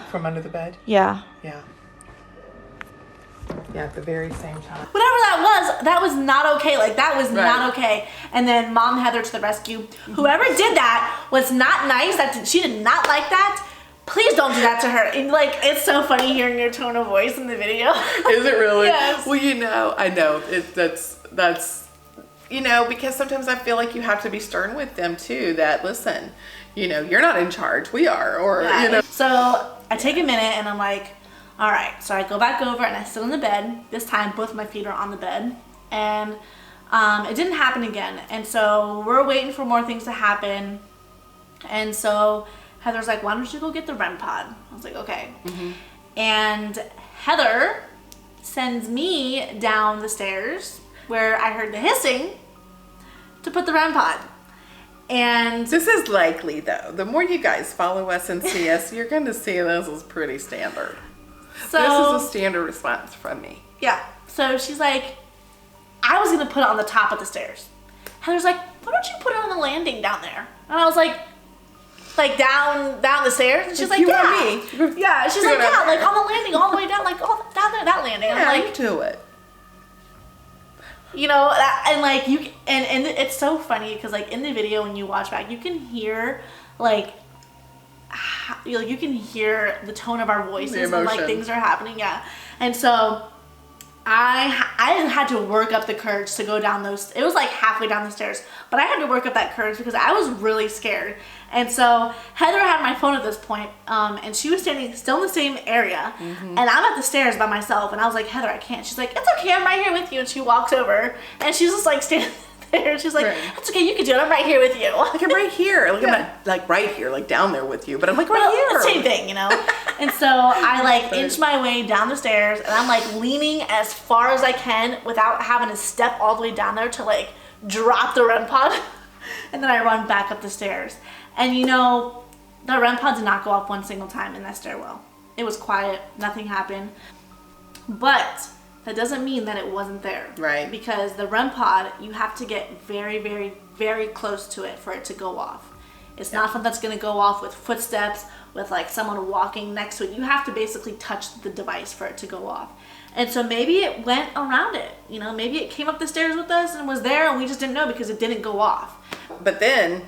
From under the bed? Yeah. Yeah. Yeah, at the very same time. Whatever that was not okay. Like, that was not okay. And then Mom Heather to the rescue. Whoever did that was not nice. She did not like that. Please don't do that to her. And, like, it's so funny hearing your tone of voice in the video. Is it really? Yes. Well, you know, I know that's you know, because sometimes I feel like you have to be stern with them too. That, listen, you know, you're not in charge. We are, or you know. So I take a minute and I'm like, all right. So I go back over and I sit on the bed. This time, both my feet are on the bed, and it didn't happen again. And so we're waiting for more things to happen. And so Heather's like, why don't you go get the REM pod? I was like, okay. And Heather sends me down the stairs where I heard the hissing to put the REM pod. And this is likely, though. The more you guys follow us and see us, you're going to see this is pretty standard. so This is a standard response from me. yeah. So she's like, I was gonna put it on the top of the stairs. Heather's like, why don't you put it on the landing down there? And I was like down the stairs. And she's like, You yeah. and me. Yeah. She's Go like, down yeah, there. like on the landing, all the way down, like all down there, that landing. Yeah, I'm you like, do it. you know, and like and it's so funny because like in the video when you watch back, you can hear like you can hear the tone of our voices when like emotion. things are happening. Yeah. And so I had to work up the courage to go down those. It was like halfway down the stairs, but I had to work up that courage because I was really scared. And so Heather had my phone at this point, and she was standing still in the same area, and I'm at the stairs by myself. And I was like, Heather, I can't. She's like, it's okay, I'm right here with you. And she walks over, and she's just like standing there. She's like, it's okay, you can do it. I'm right here with you. Like, I'm right here. Like, I'm not like right here, like down there with you, but I'm like right here. Same thing, you know? And so I like inch my way down the stairs, and I'm like leaning as far as I can without having to step all the way down there to like drop the REM pod. And then I run back up the stairs. And you know, the REM pod did not go off one single time in that stairwell. It was quiet, nothing happened. But that doesn't mean that it wasn't there. Right. Because the REM pod, you have to get very, very, very close to it for it to go off. It's not something that's going to go off with footsteps, with like someone walking next to it. You have to basically touch the device for it to go off. And so maybe it went around it. You know, maybe it came up the stairs with us and was there and we just didn't know because it didn't go off. But then,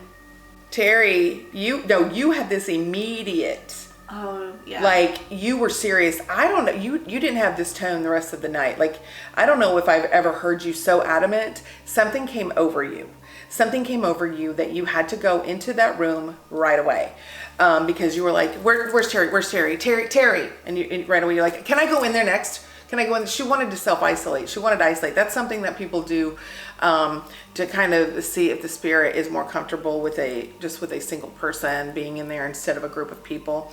Terry, you had this immediate. Oh, yeah. Like, you were serious. I don't know. You didn't have this tone the rest of the night. Like, I don't know if I've ever heard you so adamant. Something came over you. Something came over you that you had to go into that room right away. Because you were like, where's Terry? Where's Terry? Terry. And right away you're like, can I go in there next? Can I go in? She wanted to self-isolate. She wanted to isolate. That's something that people do to kind of see if the spirit is more comfortable with a single person being in there instead of a group of people.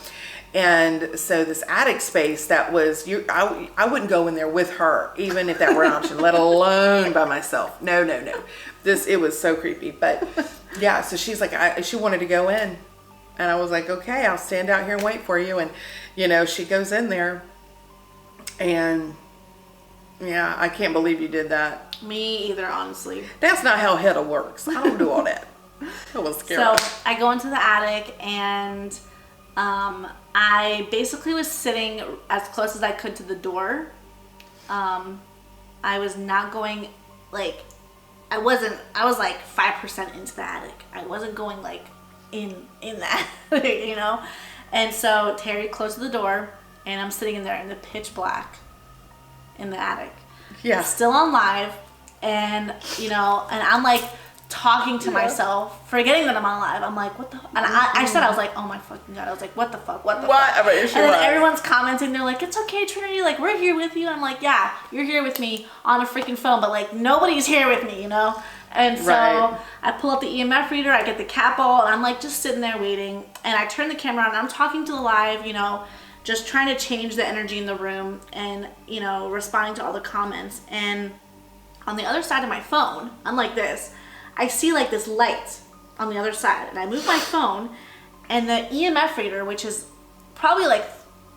And so this attic space that was I wouldn't go in there with her, even if that were an option, let alone by myself. No. It was so creepy. But yeah, so she's like, she wanted to go in. And I was like, okay, I'll stand out here and wait for you. And, you know, she goes in there. And, yeah, I can't believe you did that. Me either, honestly. That's not how Hedda works. I don't do all that. That was scary. So I go into the attic and I basically was sitting as close as I could to the door. I was not going, like, I was like 5% into the attic. I wasn't going like in that, you know? And so Terry closed the door and I'm sitting in there in the pitch black in the attic. Yeah. It's still on live, and you know, and I'm like talking to myself, forgetting that I'm on live. I'm like, what the? And I said, I was like, oh my fucking god! I was like, what the fuck? What the fuck? I mean, And then everyone's commenting. They're like, it's okay, Trinity. Like, we're here with you. I'm like, yeah, you're here with me on a freaking phone, but like nobody's here with me, you know. And so I pull up the EMF reader. I get the cat ball, and I'm like just sitting there waiting. And I turn the camera on. And I'm talking to the live, you know, just trying to change the energy in the room, and you know, responding to all the comments. And on the other side of my phone, I'm like this. I see like this light on the other side, and I move my phone, and the EMF reader, which is probably like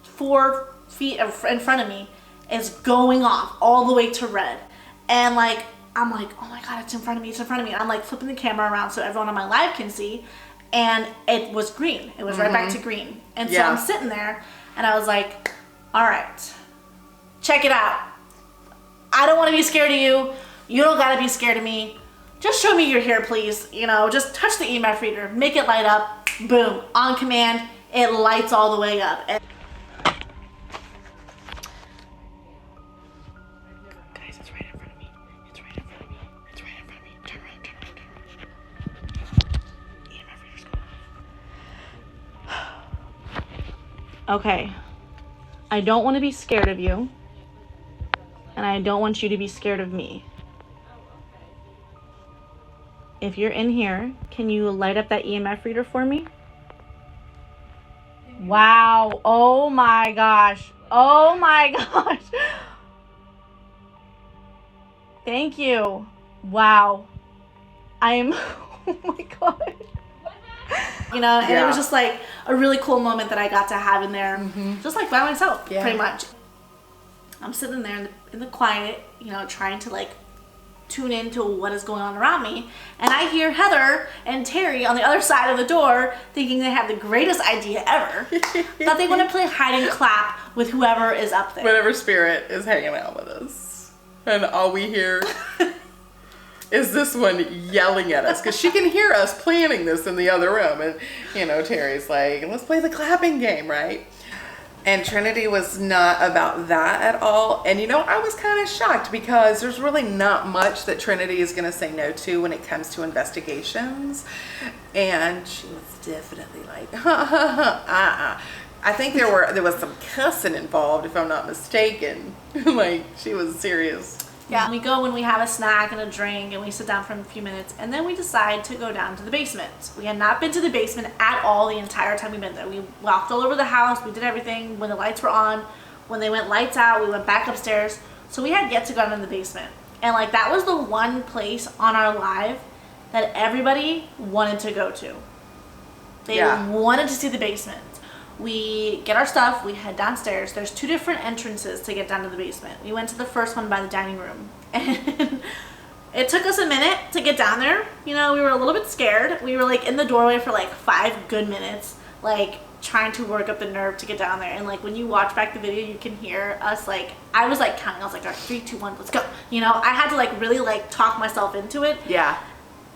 4 feet in front of me, is going off all the way to red. And like, I'm like, oh my god, it's in front of me, it's in front of me. And I'm like flipping the camera around so everyone on my live can see, and it was green. It was right back to green. And so I'm sitting there, And I was like, all right, check it out. I don't want to be scared of you. You don't got to be scared of me. Just show me you're here, please. You know, just touch the EMF reader, make it light up. Boom, on command, it lights all the way up. And guys, it's right in front of me. It's right in front of me. It's right in front of me. Turn around, turn around, turn around. EMF reader's going off. Okay. I don't want to be scared of you. And I don't want you to be scared of me. If you're in here, can you light up that EMF reader for me? Wow. Oh my gosh. Oh my gosh. Thank you. Wow. I'm, oh my God. You know, and it was just like a really cool moment that I got to have in there, just like by myself, pretty much. I'm sitting there in the quiet, you know, trying to like tune into what is going on around me, and I hear Heather and Terry on the other side of the door thinking they have the greatest idea ever, that they want to play hide and clap with whoever is up there. Whatever spirit is hanging out with us. And all we hear is this one yelling at us, because she can hear us planning this in the other room. And, you know, Terry's like, let's play the clapping game, right? And Trinity was not about that at all. And, you know, I was kind of shocked, because there's really not much that Trinity is going to say no to when it comes to investigations. And she was definitely like, I think there was some cussing involved, if I'm not mistaken. Like, she was serious. Yeah, we go when we have a snack and a drink, and we sit down for a few minutes, and then we decide to go down to the basement. We had not been to the basement at all the entire time we've been there. We walked all over the house, we did everything when the lights were on. When they went lights out, we went back upstairs. So we had yet to go down to the basement. And like, that was the one place on our live that everybody wanted to go to. They wanted to see the basement. We get our stuff, we head downstairs. There's 2 different entrances to get down to the basement. We went to the first one by the dining room. And it took us a minute to get down there. You know, we were a little bit scared. We were like in the doorway for like 5 good minutes, like trying to work up the nerve to get down there. And like, when you watch back the video, you can hear us like, I was like counting. I was like, all right, 3, 2, 1, let's go. You know, I had to like really like talk myself into it. Yeah.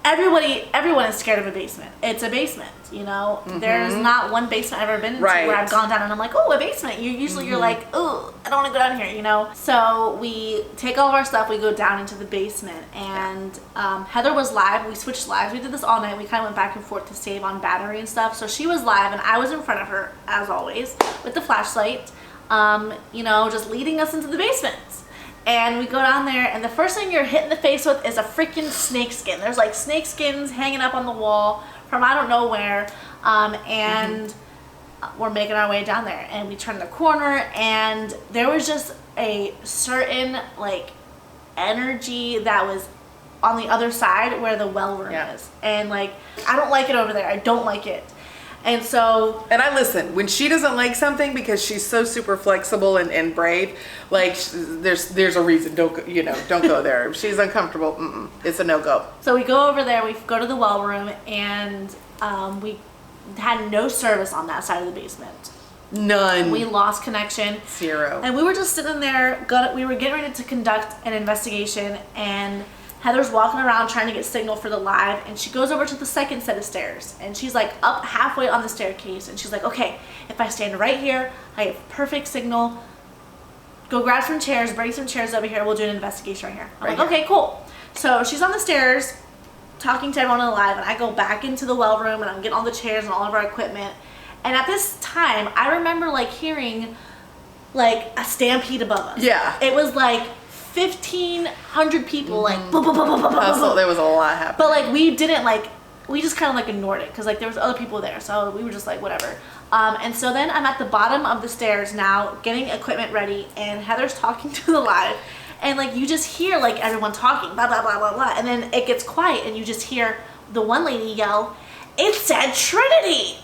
Everyone is scared of a basement. It's a basement, you know. There's not one basement I've ever been into where I've gone down and I'm like, oh, a basement. You're like, oh, I don't want to go down here, you know. So we take all of our stuff, we go down into the basement, and Heather was live. We switched lives. We did this all night. We kind of went back and forth to save on battery and stuff. So she was live, and I was in front of her as always with the flashlight, you know, just leading us into the basement. And we go down there, and the first thing you're hit in the face with is a freaking snake skin. There's like snake skins hanging up on the wall from I don't know where. And we're making our way down there, and we turn the corner, and there was just a certain like energy that was on the other side where the well room is. And like, I don't like it over there. I don't like it. And so, and I listen, when she doesn't like something, because she's so super flexible and brave, like there's a reason. Don't go there. If she's uncomfortable, it's a no-go. So we go over there, we go to the well room, and we had no service on that side of the basement. None. We lost connection. 0. And we were just sitting there, we were getting ready to conduct an investigation, and Heather's walking around trying to get signal for the live, and she goes over to the second set of stairs, and she's like up halfway on the staircase, and she's like, okay, if I stand right here, I have perfect signal. Go grab some chairs, bring some chairs over here, we'll do an investigation right here. I'm like, okay, cool. So she's on the stairs talking to everyone on the live, and I go back into the well room, and I'm getting all the chairs and all of our equipment. And at this time, I remember like hearing like a stampede above us. Yeah. It was like 1,500 people, like boom, boom, boom, boom, boom, boom, boom. There was a lot happening. But like, we just kind of like ignored it, because like there was other people there, so we were just like, whatever. And so then I'm at the bottom of the stairs now, getting equipment ready, and Heather's talking to the live, and like you just hear like everyone talking, blah blah blah blah blah, and then it gets quiet, and you just hear the one lady yell, "It said Trinity!"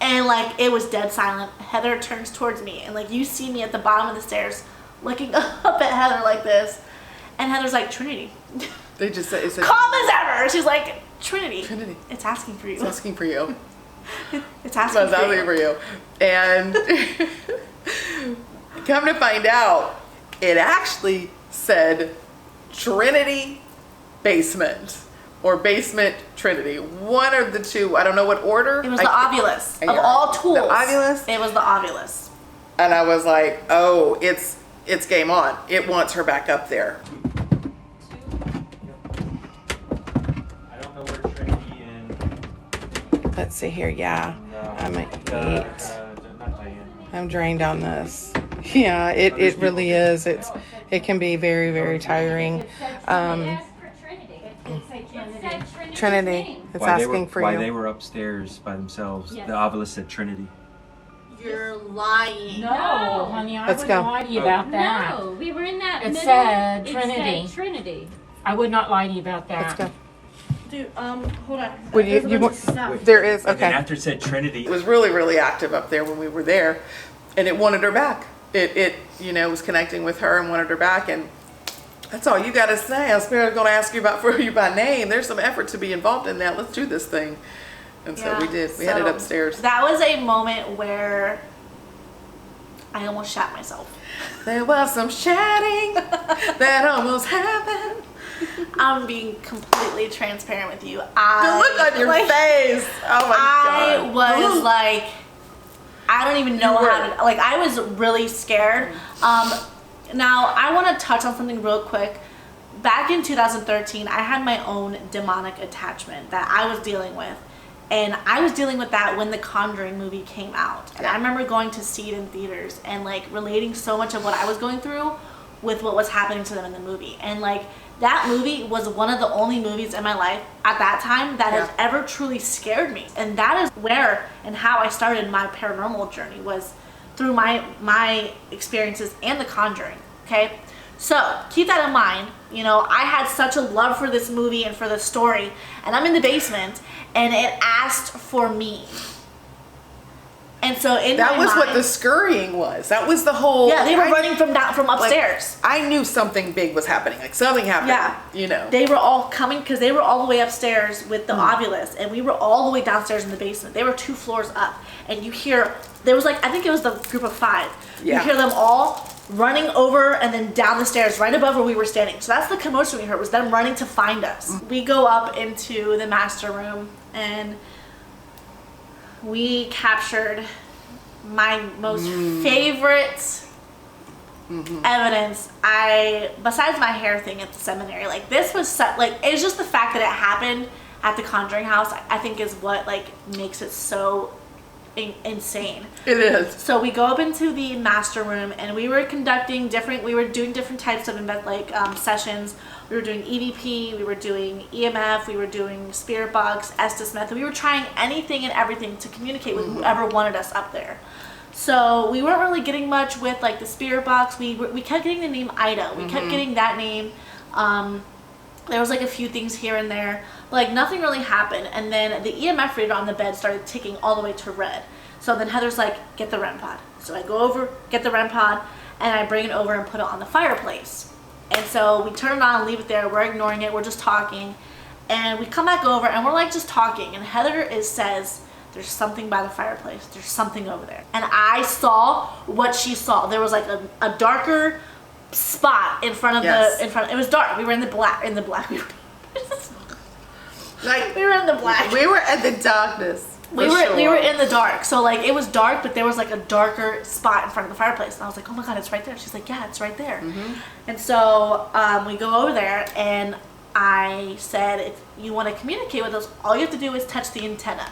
And like, it was dead silent. Heather turns towards me, and like, you see me at the bottom of the stairs looking up at Heather like this, and Heather's like, Trinity. They just said, Calm as ever. She's like, Trinity. Trinity. It's asking for you. It's asking for you. It's asking That's for you. for you. And come to find out, it actually said Trinity Basement or Basement Trinity. One of the two. I don't know what order. It was the Ovilus. Of Yeah. all tools. The Ovilus? It was the Ovilus. And I was like, oh, it's game on. It wants her back up there. I don't know where Trinity and Let's see here. Yeah, I'm at 8. not Diane. I'm drained on this. Yeah, it really is. It can be very, very tiring. Trinity, it's asking for why you. they were upstairs by themselves. The Ovilus said Trinity. You're lying. No, honey, I Let's wouldn't go. lie to you about that. No, we were in that It middle. said It Trinity. said Trinity. I would not lie to you about that. Let's go. Dude, hold on. Would you- There's a you bunch of want- stuff. There is, And then okay. after it said Trinity, It was really, really active up there when we were there, and it wanted her back. It was connecting with her and wanted her back, and that's all you got to say. I was going to ask you about for you by name. There's some effort to be involved in that. Let's do this thing. And so we did. We headed So upstairs. That was a moment where I almost shat myself. There was some shouting that almost happened. I'm being completely transparent with you. The look on your like, face. Oh my I God. was like, I don't even know You how were. to, like, I was really scared. Now, I want to touch on something real quick. Back in 2013, I had my own demonic attachment that I was dealing with. And I was dealing with that when the Conjuring movie came out. And I remember going to see it in theaters and like relating so much of what I was going through with what was happening to them in the movie. And like that movie was one of the only movies in my life at that time that has ever truly scared me. And that is where and how I started my paranormal journey, was through my experiences and the Conjuring. Okay? So keep that in mind. You know, I had such a love for this movie and for the story, and I'm in the basement and it asked for me. And so in That my was what mind- the scurrying was. That was the whole. Yeah, they were I- running from upstairs. I knew something big was happening. Like something happened. Yeah. You know. They were all coming because they were all the way upstairs with the Ovilus, and we were all the way downstairs in the basement. They were 2 floors up, and you hear, there was like, I think it was the group of 5. Yeah. You hear them all running over and then down the stairs right above where we were standing. So that's the commotion we heard, was them running to find us. We go up into the master room, and we captured my most favorite evidence. Besides my hair thing at the seminary, like this was like, it's just the fact that it happened at the Conjuring house, I think is what like makes it so insane. It is. So we go up into the master room, and we were doing different types of sessions. We were doing EVP, we were doing EMF, we were doing spirit box, Estes method. We were trying anything and everything to communicate with whoever wanted us up there. So we weren't really getting much with like the spirit box. We kept getting the name Ida. We kept getting that name. There was like a few things here and there, but like nothing really happened. And then the EMF reader on the bed started ticking all the way to red. So then Heather's like, get the REM pod. So I go over, get the REM pod, and I bring it over and put it on the fireplace. And so we turn it on and leave it there. We're ignoring it. We're just talking. And we come back over and we're like just talking. And Heather says, there's something by the fireplace. There's something over there. And I saw what she saw. There was like a darker spot in front of it was dark. We were in the black. We were Like we were in the black. we were at the darkness. We were in the dark. So like it was dark, but there was like a darker spot in front of the fireplace. And I was like, oh my God, it's right there. She's like, yeah, it's right there. And so we go over there, and I said, if you want to communicate with us, all you have to do is touch the antenna.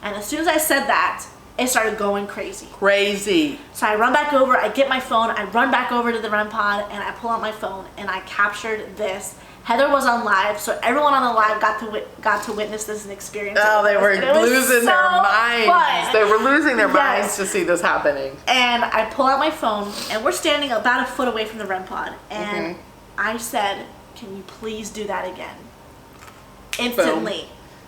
And as soon as I said that, it started going crazy. Crazy. So I run back over, I get my phone, I run back over to the REM pod, and I pull out my phone, and I captured this. Heather was on live, so everyone on the live got to witness this and experience it. Oh, they were And it was losing their so minds. fun. They were losing their minds Yes. to see this happening. And I pull out my phone, and we're standing about a foot away from the REM pod, and I said, can you please do that again? Instantly.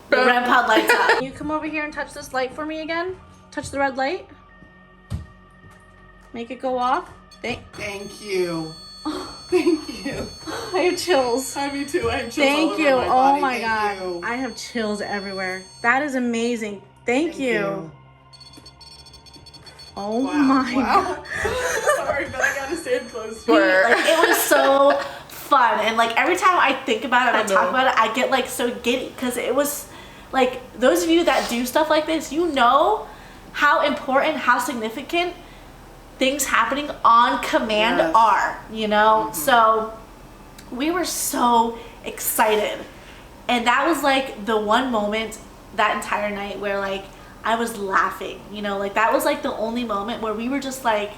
The Boom. REM pod lights up. Can you come over here and touch this light for me again? Touch the red light. Make it go off. Thank you. Thank you. I have chills. I me too. I have chills all Thank over you. my Oh body. my Thank God. you. I have chills everywhere. That is amazing. Thank you. Oh my God. Sorry, but I gotta stand close. Like, it was so fun, and like every time I think about it and I talk know. about it, I get like so giddy because it was like, those of you that do stuff like this, you know how important, how significant things happening on command Yes. are, you know? So we were so excited, and that was like the one moment that entire night where like I was laughing, you know, like that was like the only moment where we were just like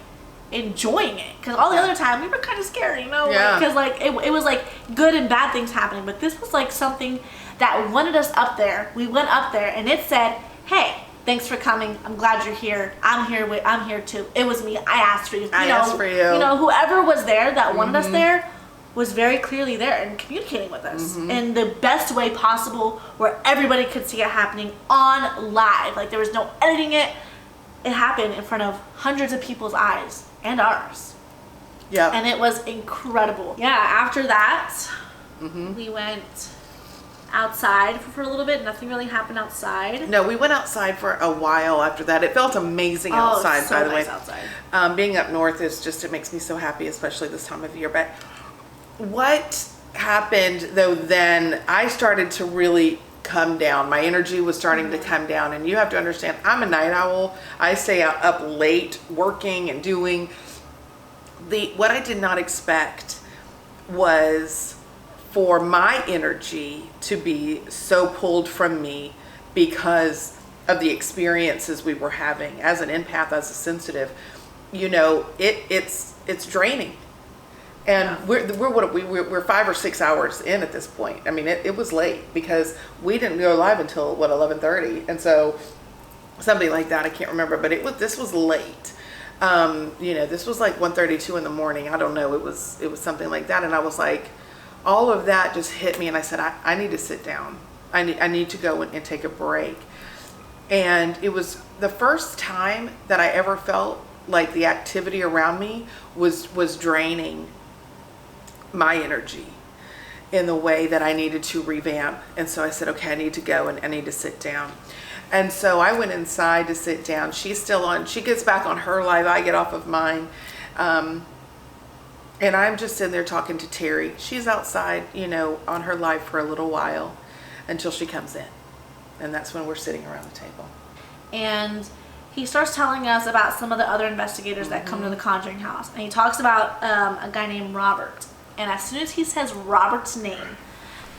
enjoying it, because all the other time we were kind of scared, you know, Yeah. because like it was like good and bad things happening, but this was like something that wanted us up there. We went up there and it said, hey, thanks for coming, I'm glad you're here, I'm here too. It was me, I asked for you. I asked for you. You know, whoever was there that wanted us there was very clearly there and communicating with us in the best way possible, where everybody could see it happening on live. Like there was no editing it. It happened in front of hundreds of people's eyes and ours. Yeah. And it was incredible. Yeah, after that, we went outside for a little bit. Nothing really happened outside. No, we went outside for a while after that. It felt amazing outside, so by the nice way. outside. Being up north is just, it makes me so happy, especially this time of year. But what happened though, then I started to really come down. My energy was starting to come down. And you have to understand, I'm a night owl. I stay up late working and doing. What I did not expect was for my energy to be so pulled from me because of the experiences we were having as an empath, as a sensitive. You know, it's draining. And we're 5 or 6 hours in at this point. I mean, it was late because we didn't go live until 11:30, and so something like that. I can't remember, but this was late. You know, this was like 1:32 in the morning. I don't know. It was something like that, and I was like, all of that just hit me, and I said, I need to sit down. I need to go and take a break. And it was the first time that I ever felt like the activity around me was draining my energy in the way that I needed to revamp. And so I said, okay, I need to go and I need to sit down. And so I went inside to sit down. She's still on, she gets back on her live, I get off of mine. And I'm just in there talking to Terry. She's outside, you know, on her live for a little while until she comes in. And that's when we're sitting around the table. And he starts telling us about some of the other investigators that come to the Conjuring house. And he talks about a guy named Robert. And as soon as he says Robert's name,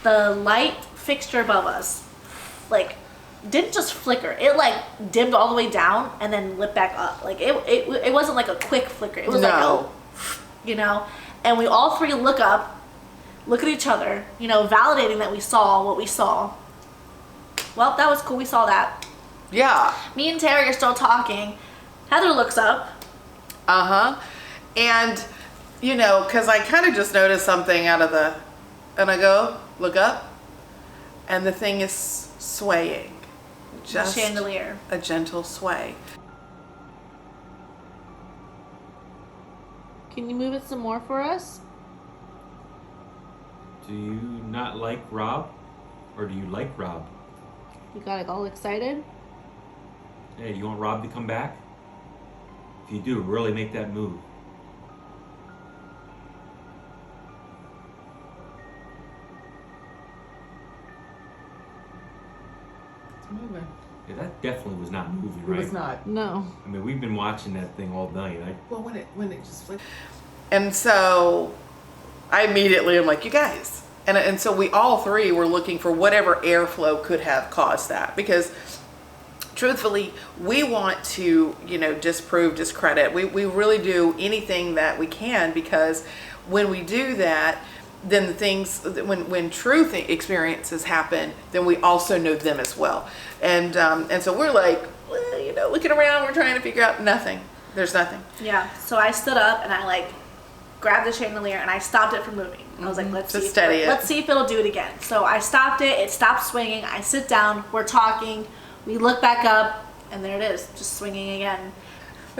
the light fixture above us, like, didn't just flicker. It, like, dimmed all the way down and then lit back up. Like, it wasn't like a quick flicker. It was like a, you know? And we all three look up, look at each other, you know, validating that we saw what we saw. Well, that was cool. We saw that. Yeah. Me and Terry are still talking. Heather looks up. And, you know, because I kind of just noticed something out of and I go, look up, and the thing is swaying. Just the chandelier. A gentle sway. Can you move it some more for us? Do you not like Rob? Or do you like Rob? You got like all excited? Hey, you want Rob to come back? If you do, really make that move. It's moving. Yeah, that definitely was not moving, right? It was not. No. I mean, we've been watching that thing all night. Well, when it just flipped. And so I immediately am like, you guys. And so we all three were looking for whatever airflow could have caused that, because truthfully, we want to, you know, discredit. We really do anything that we can, because when we do that, then the things, when truth experiences happen, then we also know them as well. And so we're like, well, you know, looking around, we're trying to figure out nothing. There's nothing. Yeah. So I stood up and I like grabbed the chandelier and I stopped it from moving. I was like, let's see if it'll do it again. So I stopped it. It stopped swinging. I sit down. We're talking. We look back up, and there it is, just swinging again.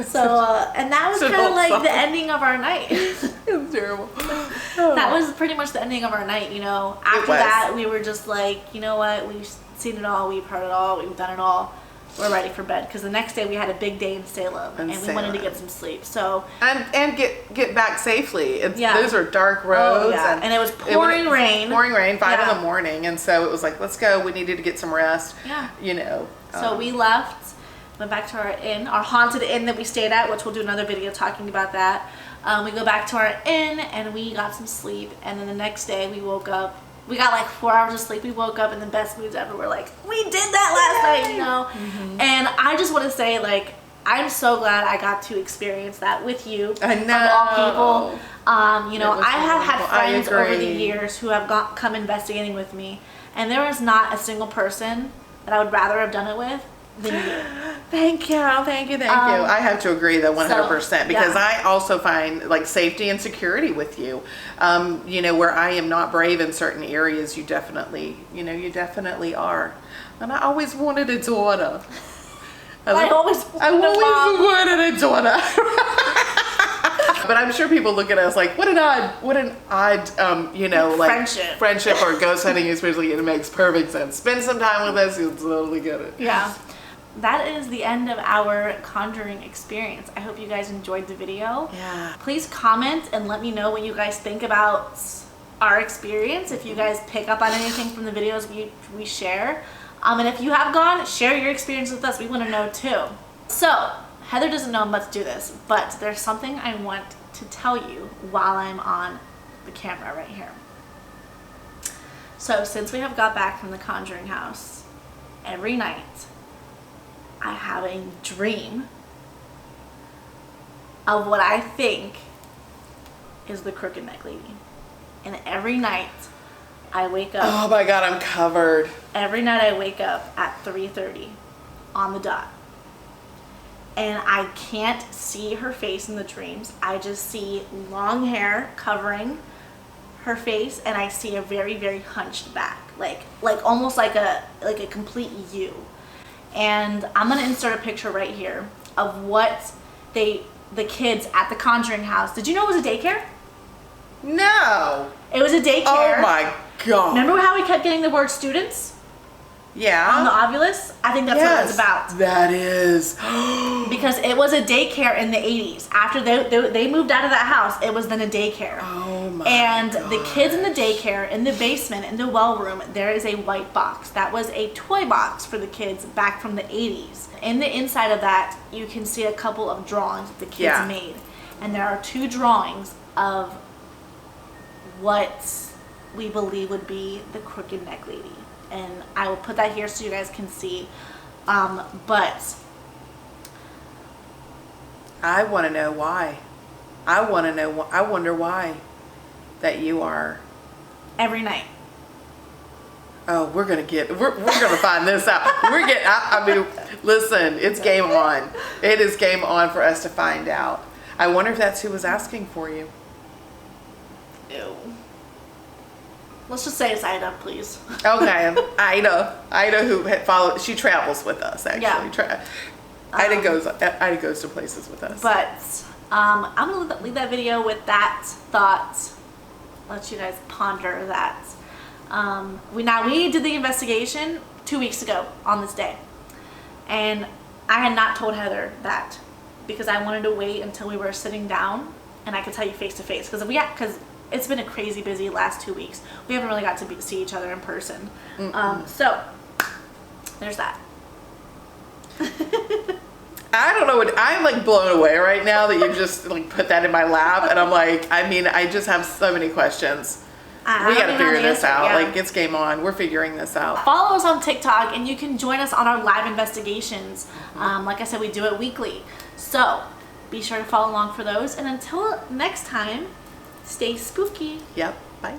So, and that was kind of like the ending of our night. It was terrible. That was pretty much the ending of our night, you know. After that, we were just like, you know what, we've seen it all, we've heard it all, we've done it all. we're ready for bed because the next day we had a big day in Salem and we wanted to Salem. get some sleep. So and get back safely. Yeah. Those are dark roads. yeah. And it was pouring rain. Pouring rain, 5 Yeah. in the morning, and so it was like, let's go. We needed to get some rest. Yeah. You know. So we left, went back to our inn, our haunted inn that we stayed at, which we'll do another video talking about that. We go back to our inn and we got some sleep, and then the next day we woke up. We got like 4 hours of sleep. We woke up in the best moods ever. We're like, we did that last night, you know? And I just want to say, like, I'm so glad I got to experience that with you. I know. Of all people. You know, It was I have had wonderful. I friends over the agree. years who have come investigating with me, and there is not a single person that I would rather have done it with than you. Thank you. I have to agree though, 100%, because yeah. I also find like safety and security with you. You know, where I am not brave in certain areas, you definitely are. And I always wanted a daughter. I always wanted a daughter. But I'm sure people look at us like, what an odd, you know, like friendship or ghost hunting, especially. It makes perfect sense. Spend some time with us, you'll totally get it. Yeah. That is the end of our Conjuring experience. I hope you guys enjoyed the video. Yeah. Please comment and let me know what you guys think about our experience. If you guys pick up on anything from the videos we share. And if you have gone, share your experience with us. We want to know too. So, Heather doesn't know I'm about to do this, but there's something I want to tell you while I'm on the camera right here. So, since we have got back from the Conjuring house, every night I have a dream of what I think is the Crooked Neck Lady. And every night I wake up. Oh my God, I'm covered. Every night I wake up at 3:30 on the dot. And I can't see her face in the dreams. I just see long hair covering her face, and I see a very, very hunched back, like almost like a complete U. And I'm gonna insert a picture right here of what the kids at the Conjuring house. Did you know it was a daycare? No. It was a daycare. Oh my God. Remember how we kept getting the word students Yeah. on the ovulus? I think that's what it's about. That is. Because it was a daycare in the 80s. After they moved out of that house, it was then a daycare. Oh my And gosh. the kids in the daycare, in the basement, in the well room, there is a white box. That was a toy box for the kids back from the 80s. In the inside of that, you can see a couple of drawings that the kids made. And there are 2 drawings of what we believe would be the Crooked Neck Lady. And I will put that here so you guys can see. But I want to know why. I wonder why that you are. every night. Oh, we're gonna find this out. I mean, listen, it's game on. It is game on for us to find out. I wonder if that's who was asking for you. Ew. Let's just say it's Ida, please. Okay, Ida, who had followed. She travels with us actually. Yeah. Ida goes to places with us. But I'm gonna leave that video with that thought. Let you guys ponder that. We did the investigation 2 weeks ago on this day, and I had not told Heather that because I wanted to wait until we were sitting down and I could tell you face to face because it's been a crazy busy last 2 weeks. We haven't really got to see each other in person. So there's that. I don't know I'm like blown away right now that you just like put that in my lap, and I'm like, I mean, I just have so many questions. We got to figure this out. Yeah. Like, it's game on. We're figuring this out. Follow us on TikTok and you can join us on our live investigations. Like I said, we do it weekly. So be sure to follow along for those. And until next time, stay spooky. Yep. Bye.